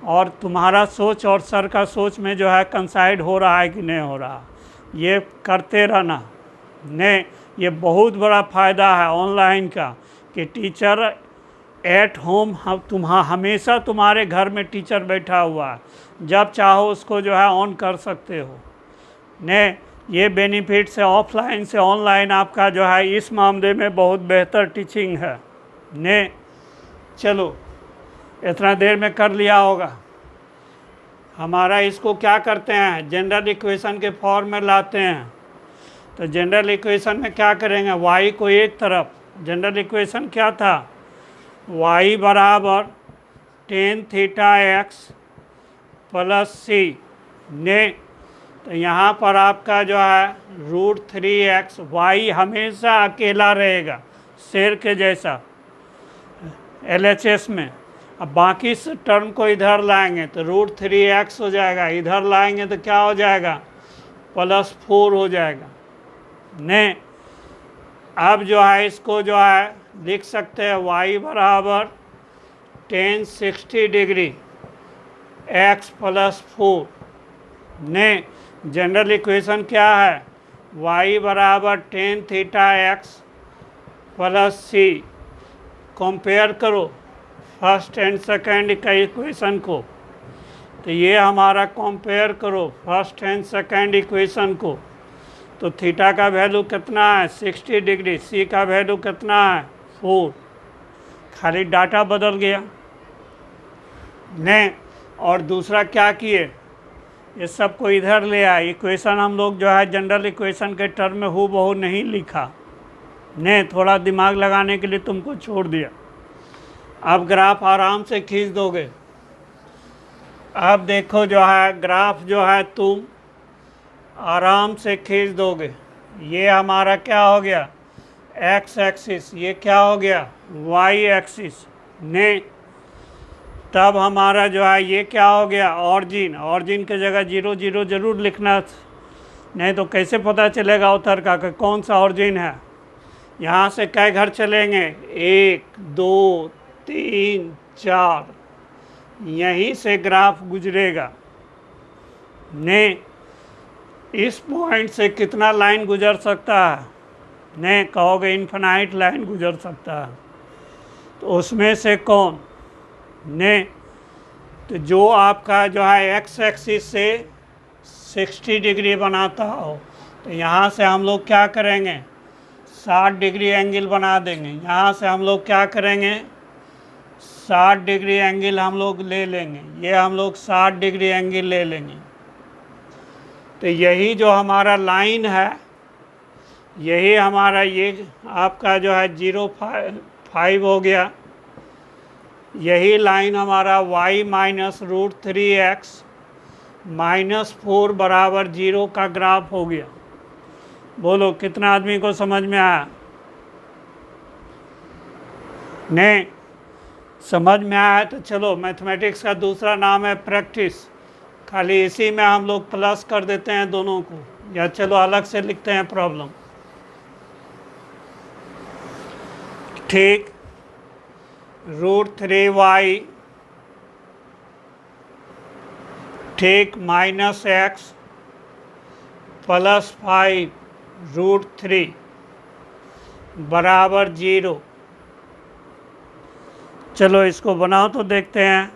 और तुम्हारा सोच और सर का सोच में जो है कंसाइड हो रहा है कि नहीं हो रहा। ये करते रहना ने। ये बहुत बड़ा फ़ायदा है ऑनलाइन का कि टीचर एट होम, हमेशा तुम्हारे घर में टीचर बैठा हुआ है, जब चाहो उसको जो है ऑन कर सकते हो ने। ये बेनिफिट से ऑफलाइन से ऑनलाइन आपका जो है इस मामले में बहुत बेहतर टीचिंग है ने। चलो इतना देर में कर लिया होगा। हमारा इसको क्या करते हैं? जनरल इक्वेशन के फॉर्म में लाते हैं। तो जनरल इक्वेशन में क्या करेंगे? y को एक तरफ, जनरल इक्वेशन क्या था? y बराबर tan θx प्लस c ने। तो यहाँ पर आपका जो है √3x, y हमेशा अकेला रहेगा शेर के जैसा LHS में। अब बाकी टर्म को इधर लाएंगे तो √3x हो जाएगा, इधर लाएंगे तो क्या हो जाएगा? +4 हो जाएगा ने। अब जो है इसको जो है लिख सकते हैं y बराबर tan 60 डिग्री x प्लस 4 ने। जनरल इक्वेशन क्या है? y बराबर tan θx plus c। Compare करो फर्स्ट एंड सेकंड का इक्वेशन को। तो ये हमारा कंपेयर करो फर्स्ट एंड सेकंड इक्वेशन को। तो थीटा का वैल्यू कितना है? 60 डिग्री। सी का वैल्यू कितना है? 4। खाली डाटा बदल गया ने। और दूसरा क्या किए? ये सब को इधर ले आए। इक्वेशन हम लोग जो है जनरल इक्वेशन के टर्म में हूबहू नहीं लिखा ने, थोड़ा दिमाग लगाने के लिए तुमको छोड़ दिया। अब ग्राफ आराम से खींच दोगे। अब देखो जो है ग्राफ जो है तुम आराम से खींच दोगे। ये हमारा क्या हो गया? X axis. ये क्या हो गया? वाई एक्सिस ने। तब हमारा जो है ये क्या हो गया? ऑरिजिन। ऑरिजिन की जगह 0 0 जरूर लिखना, नहीं तो कैसे पता चलेगा उतर का कि कौन सा ऑरिजिन है। यहाँ से कई घर चलेंगे? 1 2 3 4, यहीं से ग्राफ गुजरेगा ने इस पॉइंट से कितना लाइन गुजर सकता है? ने कहोगे इन्फिनाइट लाइन गुजर सकता है। तो उसमें से कौन? ने तो जो आपका जो है एक्स एक्सिस से 60 डिग्री बनाता हो, तो यहाँ से हम लोग क्या करेंगे? 60 डिग्री एंगल बना देंगे। यहाँ से हम लोग क्या करेंगे? 60 डिग्री एंगल हम लोग ले लेंगे। ये हम लोग 60 डिग्री एंगल ले लेंगे। तो यही जो हमारा लाइन है, यही हमारा ये आपका जो है 0.5 हो गया। यही लाइन हमारा y minus root 3x minus 4 बराबर 0 का ग्राफ हो गया। बोलो कितना आदमी को समझ में आया? नहीं समझ में आया तो चलो, मैथमेटिक्स का दूसरा नाम है प्रैक्टिस। खाली इसी में हम लोग प्लस कर देते हैं दोनों को, या चलो अलग से लिखते हैं प्रॉब्लम। ठीक, √3y ठीक माइनस x प्लस 5 √3 बराबर 0। चलो इसको बनाओ तो देखते हैं।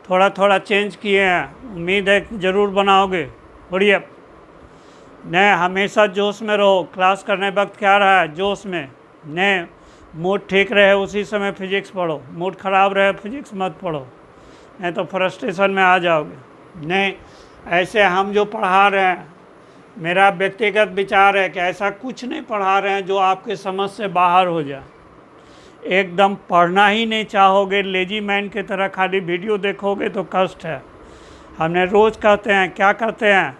थोड़ा थोड़ा चेंज किए हैं, उम्मीद है ज़रूर बनाओगे। बढ़िया, नहीं हमेशा जोश में रहो। क्लास करने वक्त क्या रहा है? जोश में। नहीं, मूड ठीक रहे उसी समय फिजिक्स पढ़ो, मूड ख़राब रहे फिजिक्स मत पढ़ो, नहीं तो फ्रस्ट्रेशन में आ जाओगे। नहीं, ऐसे हम जो पढ़ा रहे हैं, मेरा व्यक्तिगत विचार है कि ऐसा कुछ नहीं पढ़ा रहे हैं जो आपके समझ से बाहर हो जाए। एकदम पढ़ना ही नहीं चाहोगे, लेजी मैन की तरह खाली वीडियो देखोगे तो कष्ट है। हमने रोज़ कहते हैं, क्या कहते हैं?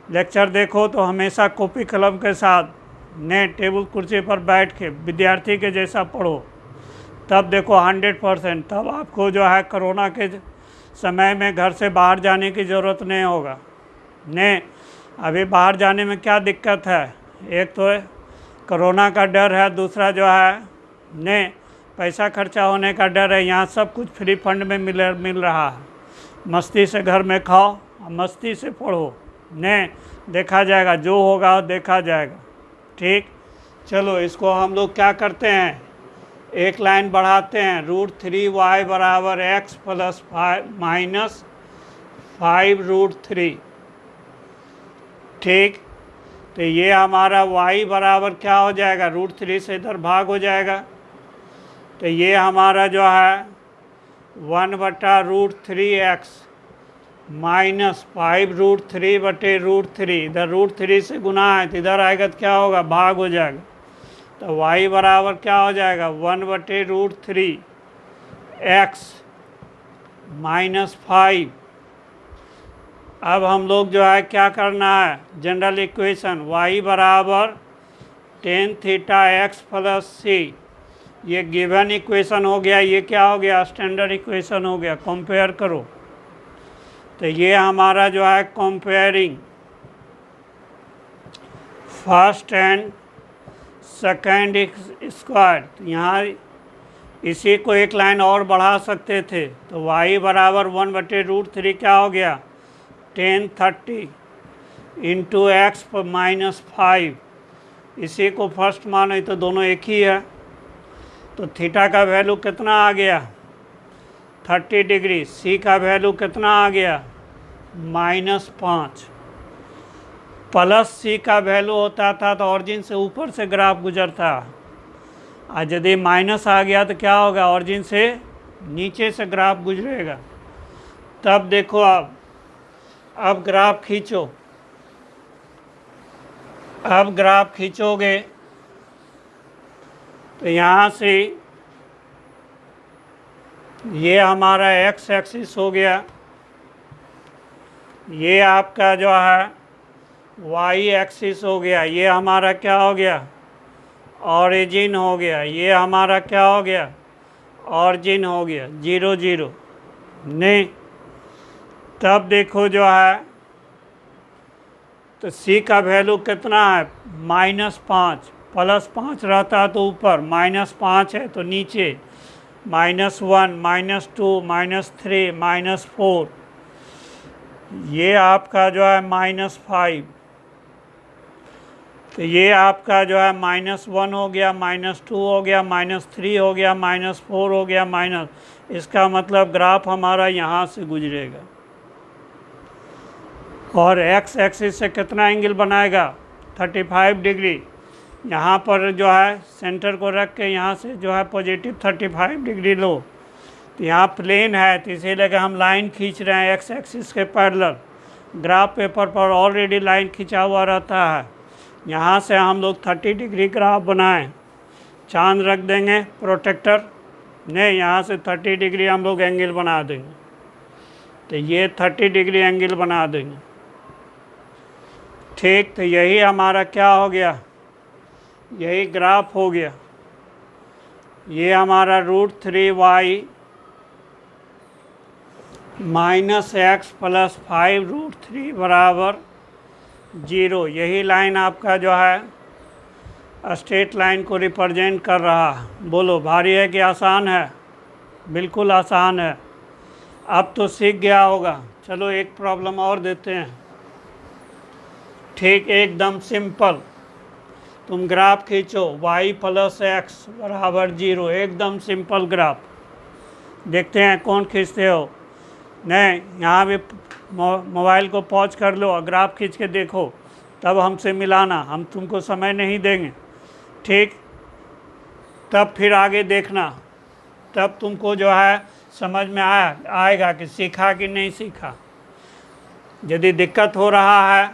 लेक्चर देखो तो हमेशा कॉपी कलम के साथ, ने टेबल कुर्सी पर बैठ के विद्यार्थी के जैसा पढ़ो, तब देखो 100%। तब आपको जो है कोरोना के समय में घर से बाहर जाने की ज़रूरत नहीं होगा। ने अभी बाहर जाने में क्या दिक्कत है? एक तो कोरोना का डर है, दूसरा जो है ने पैसा खर्चा होने का डर है। यहाँ सब कुछ फ्री फंड में मिल रहा है। मस्ती से घर में खाओ, मस्ती से पढ़ो, ने देखा जाएगा, जो होगा देखा जाएगा। ठीक, चलो इसको हम लोग क्या करते हैं? एक लाइन बढ़ाते हैं। √3y बराबर x प्लस 5 माइनस 5 √3। ठीक, तो ये हमारा y बराबर क्या हो जाएगा? √3 से इधर भाग हो जाएगा। तो ये हमारा जो है 1/√3x माइनस 5 √3 बटे √3। इधर √3 से गुना है तो इधर आएगा तो क्या होगा? भाग हो जाएगा। तो y बराबर क्या हो जाएगा? 1/√3 x माइनस 5। अब हम लोग जो है क्या करना है? जनरल इक्वेशन y बराबर tan theta x plus c। ये गिवन इक्वेशन हो गया। ये क्या हो गया? स्टैंडर्ड इक्वेशन हो गया। कंपेयर करो, तो ये हमारा जो है comparing first and second square. तो यहाँ इसी को एक लाइन और बढ़ा सकते थे। तो y बराबर 1/√3 क्या हो गया? tan 30 into x minus 5। इसी को फर्स्ट माने तो दोनों एक ही है। तो थीटा का वैल्यू कितना आ गया? 30 डिग्री। सी का वैल्यू कितना आ गया? -5। प्लस सी का वैल्यू होता था तो ऑरिजिन से ऊपर से ग्राफ गुजरता, और यदि माइनस आ गया तो क्या होगा? ऑरिजिन से नीचे से ग्राफ गुजरेगा। तब देखो अब ग्राफ खींचो। अब ग्राफ खींचोगे तो यहाँ से ये हमारा एक्स एक्सिस हो गया, ये आपका जो है वाई एक्सिस हो गया, ये हमारा क्या हो गया? ऑरिजिन हो गया। ये हमारा क्या हो गया? ऑरिजिन हो गया। 0 0 नहीं। तब देखो जो है तो सी का वैल्यू कितना है? -5। +5 रहता तो ऊपर, -5 है तो नीचे, -1 -2 -3 -4। ये आपका जो है -5, तो ये आपका जो है -1 हो गया, -2 हो गया, -3 हो गया, -4 हो गया, इसका मतलब ग्राफ हमारा यहाँ से गुजरेगा और x एक्सिस से कितना एंगल बनाएगा, 35 डिग्री। यहाँ पर जो है सेंटर को रख के यहाँ से जो है पॉजिटिव 35 डिग्री लो, तो यहाँ प्लेन है, तो इसीलिए हम लाइन खींच रहे हैं x एक्सिस के पैरेलल। ग्राफ पेपर पर ऑलरेडी लाइन खींचा हुआ रहता है। यहाँ से हम लोग 30 डिग्री ग्राफ बनाएं, चांद रख देंगे प्रोटेक्टर, नहीं यहाँ से 30 डिग्री हम लोग एंगल बना देंगे, तो ये 30 डिग्री एंगल बना देंगे। ठीक, तो यही हमारा क्या हो गया, यही ग्राफ हो गया। ये हमारा √3y -x + 5 √3 बराबर 0। यही लाइन आपका जो है स्ट्रेट लाइन को रिप्रेजेंट कर रहा है। बोलो भारी है कि आसान है? बिल्कुल आसान है, अब तो सीख गया होगा। चलो एक प्रॉब्लम और देते हैं। ठीक, एकदम सिंपल, तुम ग्राफ खींचो y + x बराबर 0, एकदम सिंपल ग्राफ। देखते हैं कौन खींचते हो। नहीं, यहाँ भी मोबाइल को पॉज कर लो और ग्राफ खींच के देखो, तब हमसे मिलाना, हम तुमको समय नहीं देंगे। ठीक, तब फिर आगे देखना, तब तुमको जो है समझ में आएगा कि सीखा कि नहीं सीखा। यदि दिक्कत हो रहा है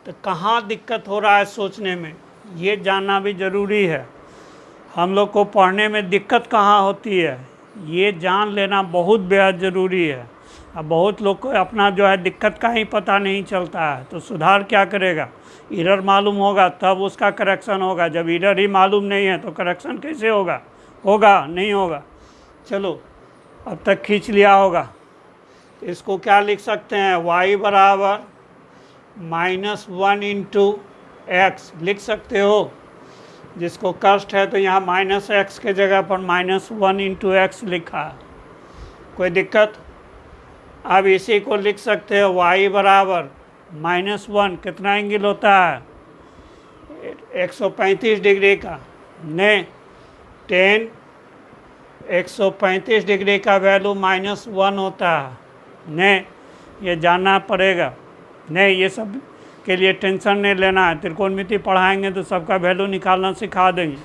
तो कहाँ दिक्कत हो रहा है सोचने में, ये जानना भी ज़रूरी है। हम लोग को पढ़ने में दिक्कत कहाँ होती है, ये जान लेना बहुत बेहद ज़रूरी है। अब बहुत लोग को अपना जो है दिक्कत का ही पता नहीं चलता है, तो सुधार क्या करेगा, एरर मालूम होगा तब उसका करेक्शन होगा। जब एरर ही मालूम नहीं है तो करेक्शन कैसे होगा, होगा नहीं होगा। चलो अब तक खींच लिया होगा, इसको क्या लिख सकते हैं, y बराबर -1 × x लिख सकते हो। जिसको कष्ट है तो यहाँ -x के जगह पर -1 × x लिखा है, कोई दिक्कत। अब इसी को लिख सकते हो y बराबर -1, कितना एंगल होता है, 135 डिग्री का, नहीं 10 135 डिग्री का वैल्यू -1 होता है, नहीं ये जानना पड़ेगा। नहीं, ये सब के लिए टेंशन नहीं लेना है, त्रिकोणमिति पढ़ाएंगे तो सबका वैल्यू निकालना सिखा देंगे।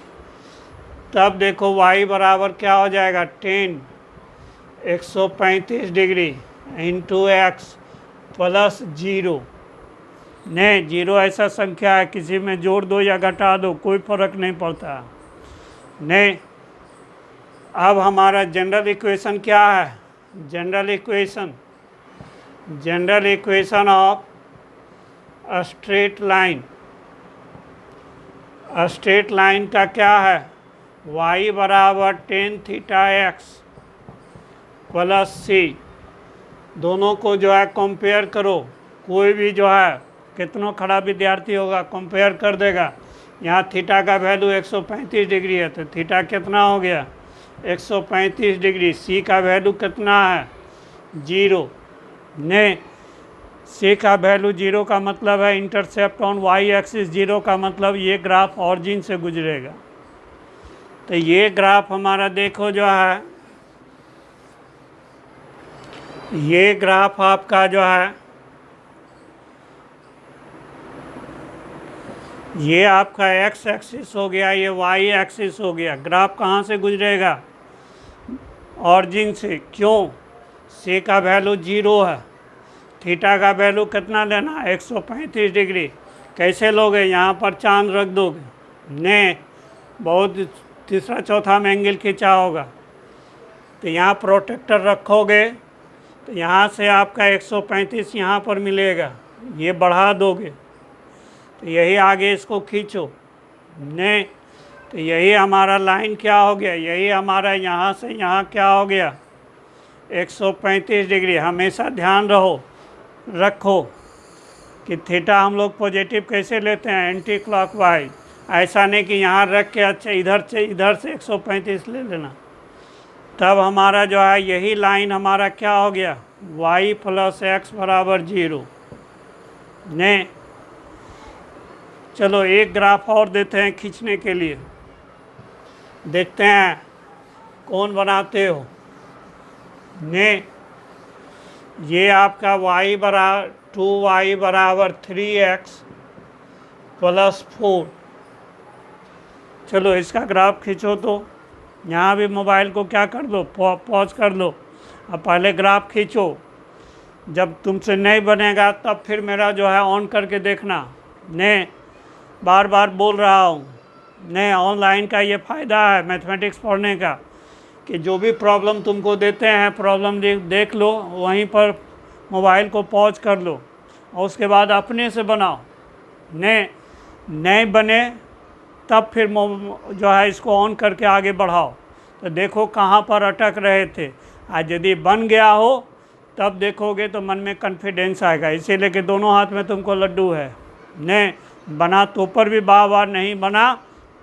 तब देखो y बराबर क्या हो जाएगा, 10 135 डिग्री × x + 0। नहीं, 0 ऐसा संख्या है, किसी में जोड़ दो या घटा दो कोई फर्क नहीं पड़ता। नहीं, अब हमारा जनरल इक्वेशन क्या है, general equation of straight line का क्या है, y बराबर tan θx + c। दोनों को जो है कंपेयर करो, कोई भी जो है कितना खड़ा विद्यार्थी होगा कंपेयर कर देगा। यहाँ थीटा का वैल्यू 135 डिग्री है, तो थीटा कितना हो गया, 135 डिग्री। सी का वैल्यू कितना है, 0। नहीं, सी का वैल्यू 0 का मतलब है इंटरसेप्ट ऑन y एक्सिस 0 का मतलब ये ग्राफ ऑरिजिन से गुजरेगा। तो ये ग्राफ हमारा देखो जो है, ये ग्राफ आपका जो है, ये आपका x एक्सिस हो गया, ये y एक्सिस हो गया। ग्राफ कहाँ से गुजरेगा, ऑरिजिन से। क्यों, सी का वैल्यू 0 है, थीटा का वैल्यू कितना लेना है, 135 डिग्री। कैसे लोगे, यहाँ पर चांद रख दोगे, नहीं बहुत तीसरा चौथा में एंगल खींचा होगा, तो यहाँ प्रोटेक्टर रखोगे तो यहाँ से आपका 135 यहाँ पर मिलेगा, ये बढ़ा दोगे तो यही आगे इसको खींचो, नहीं तो यही हमारा लाइन क्या हो गया, यही हमारा यहाँ से यहाँ क्या हो गया, 135 डिग्री। हमेशा ध्यान रखो कि थीटा हम लोग पॉजिटिव कैसे लेते हैं, एंटी क्लॉकवाइज। ऐसा नहीं कि यहाँ रख के अच्छा इधर से 135 ले लेना। तब हमारा जो है यही लाइन हमारा क्या हो गया, y प्लस एक्स बराबर 0। ने चलो एक ग्राफ और देते हैं खींचने के लिए, देखते हैं कौन बनाते हो। ने ये आपका y बराबर 2y बराबर 3x प्लस 4। चलो इसका ग्राफ खींचो। तो यहाँ भी मोबाइल को क्या कर दो, पॉज कर लो। अब पहले ग्राफ खींचो, जब तुमसे नहीं बनेगा तब फिर मेरा जो है ऑन करके देखना। ने बार बार बोल रहा हूँ, ने ऑनलाइन का ये फ़ायदा है मैथमेटिक्स पढ़ने का कि जो भी प्रॉब्लम तुमको देते हैं प्रॉब्लम देख लो, वहीं पर मोबाइल को पॉज कर लो और उसके बाद अपने से बनाओ। ने नहीं बने तब फिर जो है इसको ऑन करके आगे बढ़ाओ, तो देखो कहाँ पर अटक रहे थे। आज यदि बन गया हो तब देखोगे तो मन में कॉन्फिडेंस आएगा। इसीलिए कि दोनों हाथ में तुमको लड्डू है। ने बना तो पर भी वाह वाह, नहीं बना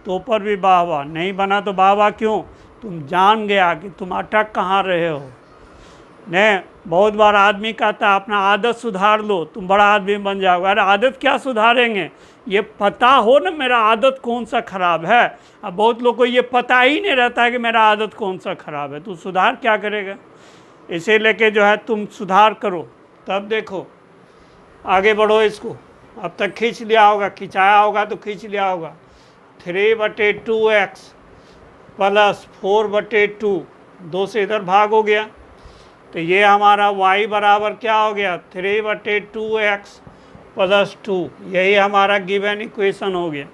तो पर भी वाह वाह। नहीं बना तो वाह वाह क्यों, तुम जान गया कि तुम अटक कहाँ रहे हो। ने बहुत बार आदमी कहता है अपना आदत सुधार लो तुम बड़ा आदमी बन जाओगे। अरे आदत क्या सुधारेंगे, ये पता हो ना मेरा आदत कौन सा खराब है। अब बहुत लोग को ये पता ही नहीं रहता है कि मेरा आदत कौन सा खराब है, तो सुधार क्या करेगा। इसे लेके जो है तुम सुधार करो, तब देखो आगे बढ़ो। इसको अब तक खींच लिया होगा, खिंचाया होगा तो खींच लिया होगा। 3/2x प्लस 4/2, 2 से इधर भाग हो गया, तो ये हमारा y बराबर क्या हो गया 3/2x प्लस 2। यही हमारा गिवन इक्वेशन हो गया।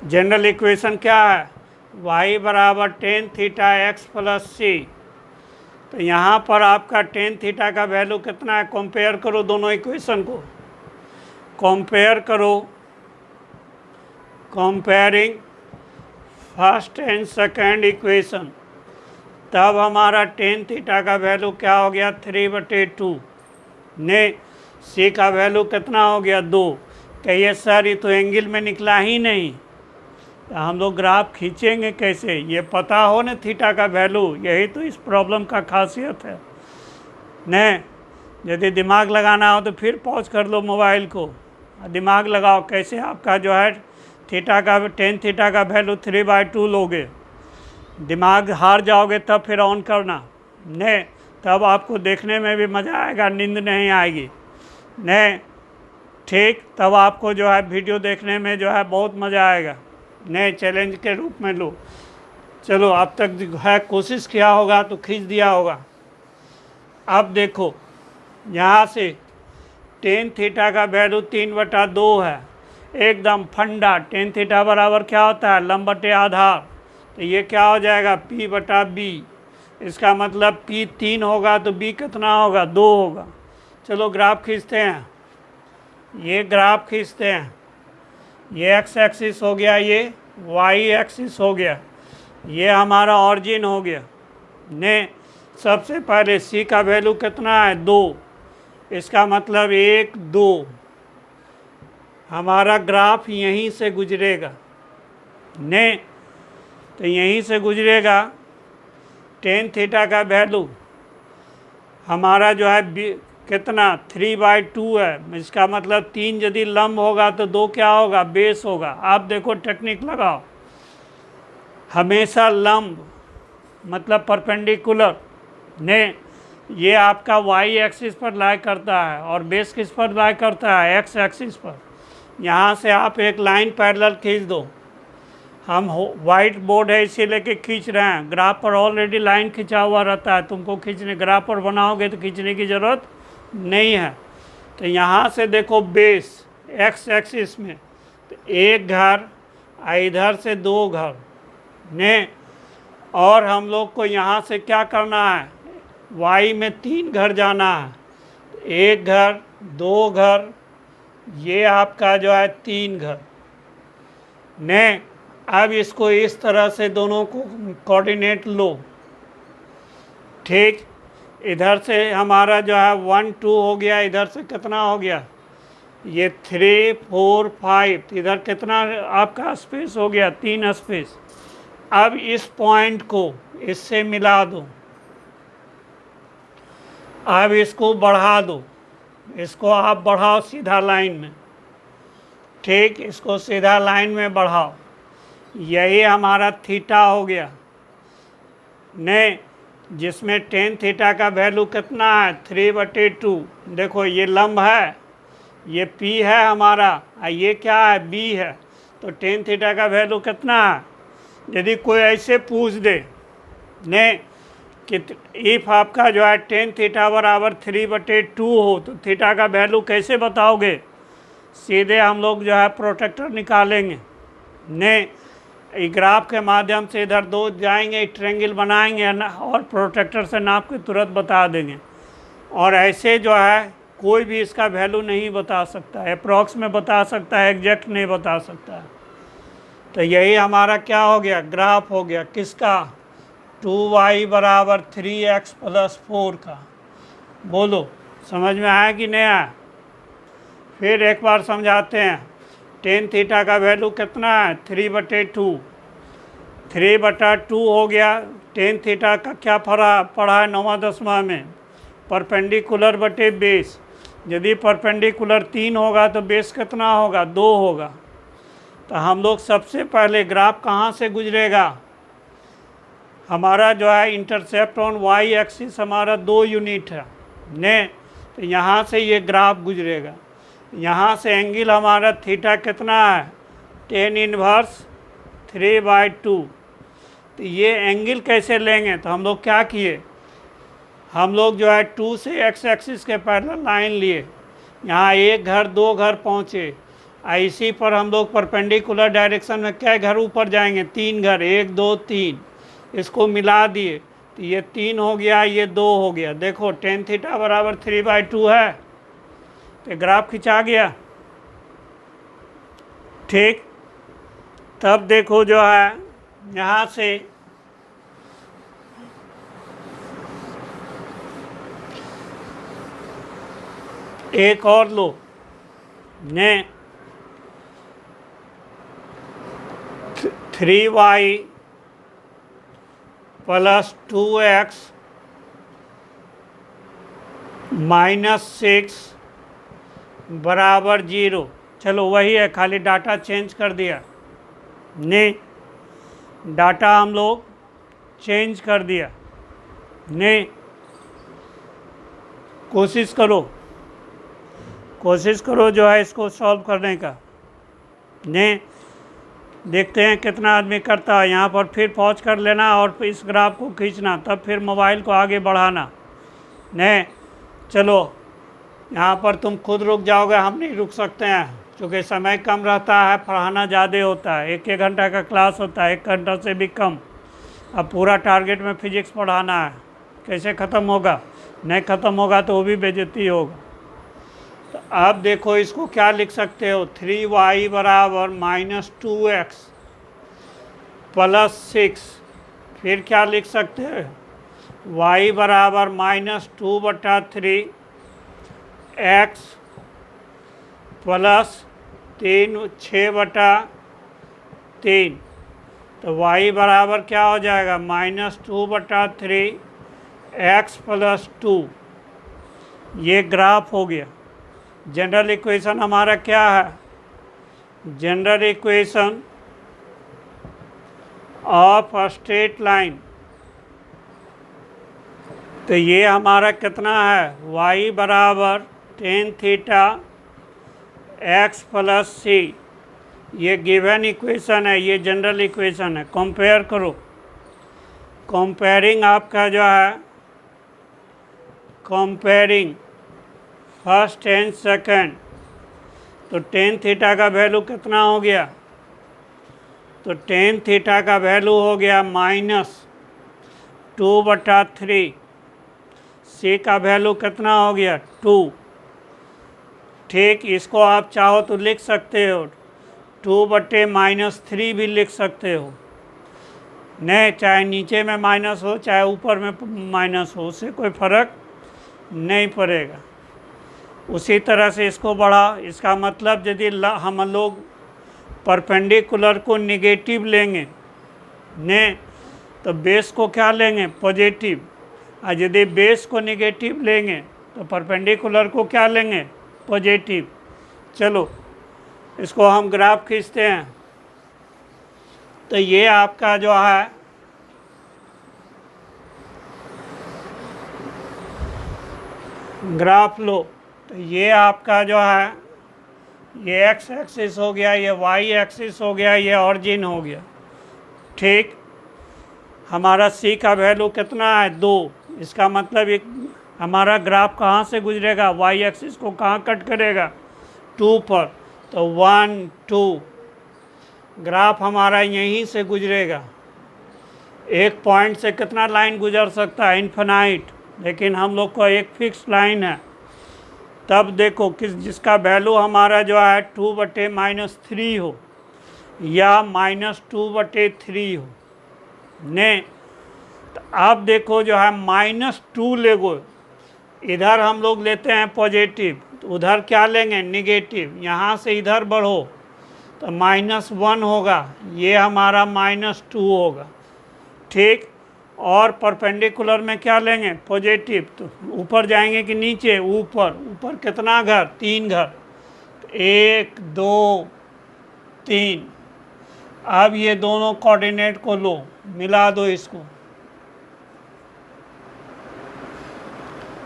जनरल इक्वेशन क्या है, y बराबर tan theta x plus c। तो यहाँ पर आपका tan थीटा का वैल्यू कितना है, कंपेयर करो दोनों इक्वेशन को, कंपेयर करो। Comparing first and second equation, तब हमारा tan थीटा का वैल्यू क्या हो गया 3/2। ने c का वैल्यू कितना हो गया 2। कहिए सर ये तो एंगल में निकला ही नहीं, तो हम लोग ग्राफ खींचेंगे कैसे, ये पता हो ना थीटा का वैल्यू। यही तो इस प्रॉब्लम का खासियत है। ने यदि दिमाग लगाना हो तो फिर पॉज कर लो मोबाइल को, दिमाग लगाओ कैसे आपका जो है थीटा का tan थीटा का वैल्यू 3/2 लोगे। दिमाग हार जाओगे तब फिर ऑन करना। ने तब आपको देखने में भी मज़ा आएगा, नींद नहीं आएगी। ने ठीक, तब आपको जो है वीडियो देखने में जो है बहुत मज़ा आएगा। ने चैलेंज के रूप में लो। चलो अब तक जो है कोशिश किया होगा तो खींच दिया होगा। अब देखो यहाँ से tan थीटा का वैल्यू 3/2 है, एकदम फंडा। tan थीटा बराबर क्या होता है, लंब बटे आधार। तो ये क्या हो जाएगा p/b। इसका मतलब p 3 होगा तो b कितना होगा 2 होगा। चलो ग्राफ खींचते हैं, ये ग्राफ खींचते हैं। ये x एक्सिस हो गया, ये y एक्सिस हो गया, ये हमारा ऑरिजिन हो गया। ने सबसे पहले c का वैल्यू कितना है 2, इसका मतलब 1 2। हमारा ग्राफ यहीं से गुजरेगा। ने तो यहीं से गुजरेगा। tan थीटा का वैल्यू हमारा जो है कितना 3/2 है, इसका मतलब 3 यदि लंब होगा तो 2 क्या होगा बेस होगा। आप देखो टेक्निक लगाओ, हमेशा लंब मतलब परपेंडिकुलर। ने ये आपका y एक्सिस पर लाई करता है और बेस किस पर लाई करता है x एक्सिस पर। यहाँ से आप एक लाइन पैरेलल खींच दो। हम वाइट बोर्ड है इसीलिए कि खींच रहे हैं, ग्राफ पर ऑलरेडी लाइन खिंचा हुआ रहता है, तुमको खींचने ग्राफ पर बनाओगे तो खींचने की ज़रूरत नहीं है। तो यहाँ से देखो बेस x एक्सिस में तो एक घर, इधर से 2 घर। ने और हम लोग को यहाँ से क्या करना है, y में 3 घर जाना है, 1 घर 2 घर, ये आपका जो है 3 घर। ने अब इसको इस तरह से दोनों को कोऑर्डिनेट लो। ठीक, इधर से हमारा जो है 1 2 हो गया, इधर से कितना हो गया ये 3 4 5, इधर कितना आपका स्पेस हो गया 3 स्पेस। अब इस पॉइंट को इससे मिला दो। अब इसको बढ़ा दो, इसको आप बढ़ाओ सीधा लाइन में, ठीक, इसको सीधा लाइन में बढ़ाओ, यही हमारा थीटा हो गया। नहीं, जिसमें टेन थीटा का वैल्यू कितना है 3/2। देखो ये लंब है, ये P है हमारा, और ये क्या है B है, तो टेन थीटा का वैल्यू कितना है। यदि कोई ऐसे पूछ दे ने कि इफ़ आपका जो है टेन थीटा बराबर 3/2 हो तो थीटा का वैल्यू कैसे बताओगे। सीधे हम लोग जो है प्रोटेक्टर निकालेंगे, ने ग्राफ के माध्यम से इधर दो जाएंगे, ट्रायंगल बनाएंगे और प्रोटेक्टर से नाप के तुरंत बता देंगे। और ऐसे जो है कोई भी इसका वैल्यू नहीं बता सकता है, अप्रॉक्स में बता सकता है, एग्जैक्ट नहीं बता सकता है। तो यही हमारा क्या हो गया, ग्राफ हो गया किसका, 2y बराबर 3x + 4 का। बोलो समझ में आया कि नहीं आया। फिर एक बार समझाते हैं। टेन थीटा का वैल्यू कितना है 3/2, 3/2 हो गया। टेन थीटा का क्या पढ़ा है 9वां 10वां में, परपेंडिकुलर बटे बेस। यदि परपेंडिकुलर 3 होगा तो बेस कितना होगा 2 होगा। तो हम लोग सबसे पहले ग्राफ कहाँ से गुजरेगा, हमारा जो है इंटरसेप्ट ऑन वाई एक्सिस हमारा 2 यूनिट है ने, तो यहाँ से ये ग्राफ गुजरेगा। यहाँ से एंगल हमारा थीटा कितना है tan इनवर्स 3/2। तो ये एंगल कैसे लेंगे, तो हम लोग क्या किए, हम लोग जो है 2 से x एक्सिस के पैरेलल लाइन लिए, यहाँ एक घर दो घर पहुँचे, इसी पर हम लोग परपेंडिकुलर डायरेक्शन में क्या घर ऊपर जाएंगे 3 घर, 1 2 3, इसको मिला दिए तो ये 3 हो गया, ये 2 हो गया। देखो टेन थीटा बराबर 3/2 है, तो ग्राफ खिंचा गया, ठीक। तब देखो जो है यहाँ से एक और लो ने, 3y + 2x - 6 बराबर 0। चलो वही है, खाली डाटा चेंज कर दिया, नहीं डाटा हम लोग चेंज कर दिया, नहीं कोशिश करो जो है इसको सॉल्व करने का, नहीं देखते हैं कितना आदमी करता है। यहाँ पर फिर पॉज कर लेना और फिर इस ग्राफ को खींचना, तब फिर मोबाइल को आगे बढ़ाना। नहीं चलो यहाँ पर तुम खुद रुक जाओगे, हम नहीं रुक सकते हैं क्योंकि समय कम रहता है, पढ़ाना ज़्यादा होता है, 1-1 घंटा का क्लास होता है, 1 घंटा से भी कम। अब पूरा टारगेट में फिजिक्स पढ़ाना है, कैसे ख़त्म होगा, नहीं ख़त्म होगा तो वो भी बेइज्जती होगा। तो अब देखो इसको क्या लिख सकते हो, 3y बराबर -2x + 6, फिर क्या लिख सकते हैं, y बराबर -2/3 x + 6/3। तो y बराबर क्या हो जाएगा -2/3 x + 2। ये ग्राफ हो गया। जनरल इक्वेशन हमारा क्या है, general equation of a straight line. तो ये हमारा कितना है, y बराबर tan थीटा x + c, ये गिवन इक्वेशन है, ये जनरल इक्वेशन है। कंपेयर करो, कंपेयरिंग आपका जो है, कंपेयरिंग फर्स्ट एंड सेकंड, तो tan थीटा का वैल्यू कितना हो गया, तो tan थीटा का वैल्यू हो गया -2/3, c का वैल्यू कितना हो गया 2, ठीक। इसको आप चाहो तो लिख सकते हो 2/-3 भी लिख सकते हो, नहीं चाहे नीचे में माइनस हो चाहे ऊपर में माइनस हो, उससे कोई फर्क नहीं पड़ेगा। उसी तरह से इसको बढ़ा, इसका मतलब यदि हम लोग परपेंडिकुलर को नेगेटिव लेंगे ने, तो बेस को क्या लेंगे पॉजिटिव, और यदि बेस को निगेटिव लेंगे तो परपेंडिकुलर को क्या लेंगे, पॉजिटिव। चलो इसको हम ग्राफ खींचते हैं। तो ये आपका जो है ग्राफ लो, तो ये आपका जो है ये एक्स एक्सिस हो गया, ये वाई एक्सिस हो गया, ये ऑरिजिन हो गया। ठीक, हमारा सी का वैल्यू कितना है, 2। इसका मतलब एक हमारा ग्राफ कहाँ से गुजरेगा, वाई एक्सिस को कहाँ कट करेगा, 2 पर। तो 1 2 ग्राफ हमारा यहीं से गुजरेगा। एक पॉइंट से कितना लाइन गुजर सकता है, इन्फिनाइट, लेकिन हम लोग को एक फिक्स लाइन है। तब देखो जिसका वैल्यू हमारा जो है 2/-3 हो या -2/3 हो ने, तो अब देखो जो है -2 लेगो, इधर हम लोग लेते हैं पॉजिटिव, तो उधर क्या लेंगे, निगेटिव। यहाँ से इधर बढ़ो तो -1 होगा, ये हमारा -2 होगा। ठीक, और परपेंडिकुलर में क्या लेंगे, पॉजिटिव। तो ऊपर जाएंगे कि नीचे, ऊपर। ऊपर कितना घर, 3 घर, 1 2 3। अब ये दोनों कोऑर्डिनेट को लो, मिला दो इसको,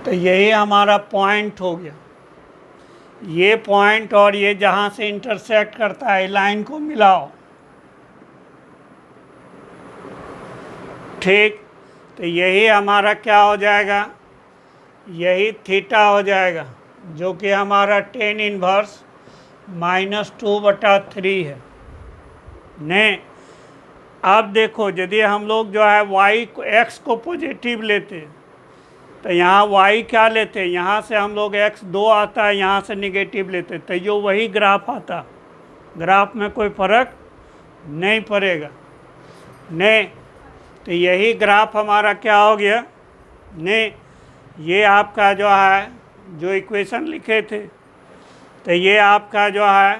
तो यही हमारा पॉइंट हो गया। ये पॉइंट और ये जहाँ से इंटरसेक्ट करता है, लाइन को मिलाओ। ठीक, तो यही हमारा क्या हो जाएगा, यही थीटा हो जाएगा, जो कि हमारा tan इनवर्स -2/3 है ने। अब देखो यदि हम लोग जो है y को x को पॉजिटिव लेते तो यहाँ y क्या लेते, यहाँ से हम लोग x 2 आता है, यहाँ से निगेटिव लेते, तो जो वही ग्राफ आता, ग्राफ में कोई फर्क नहीं पड़ेगा ने। तो यही ग्राफ हमारा क्या हो गया ने, ये आपका जो है जो इक्वेशन लिखे थे, तो ये आपका जो है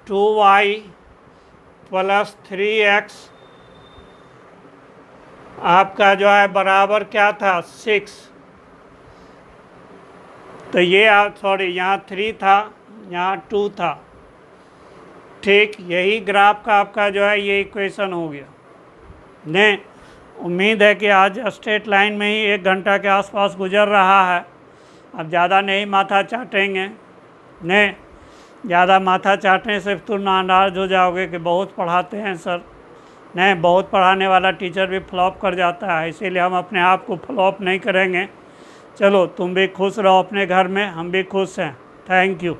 2y + 3x आपका जो है बराबर क्या था, 6। तो ये सॉरी यहाँ 3 था, यहाँ 2 था। ठीक, यही ग्राफ का आपका जो है ये इक्वेशन हो गया ने। उम्मीद है कि आज स्ट्रेट लाइन में ही 1 घंटा के आसपास गुजर रहा है। अब ज़्यादा नहीं माथा चाटेंगे ने, ज़्यादा माथा चाटने से तुम नाराज़ हो जाओगे कि बहुत पढ़ाते हैं सर। नहीं, बहुत पढ़ाने वाला टीचर भी फ्लॉप कर जाता है, इसीलिए हम अपने आप को फ्लॉप नहीं करेंगे। चलो तुम भी खुश रहो अपने घर में, हम भी खुश हैं। Thank you.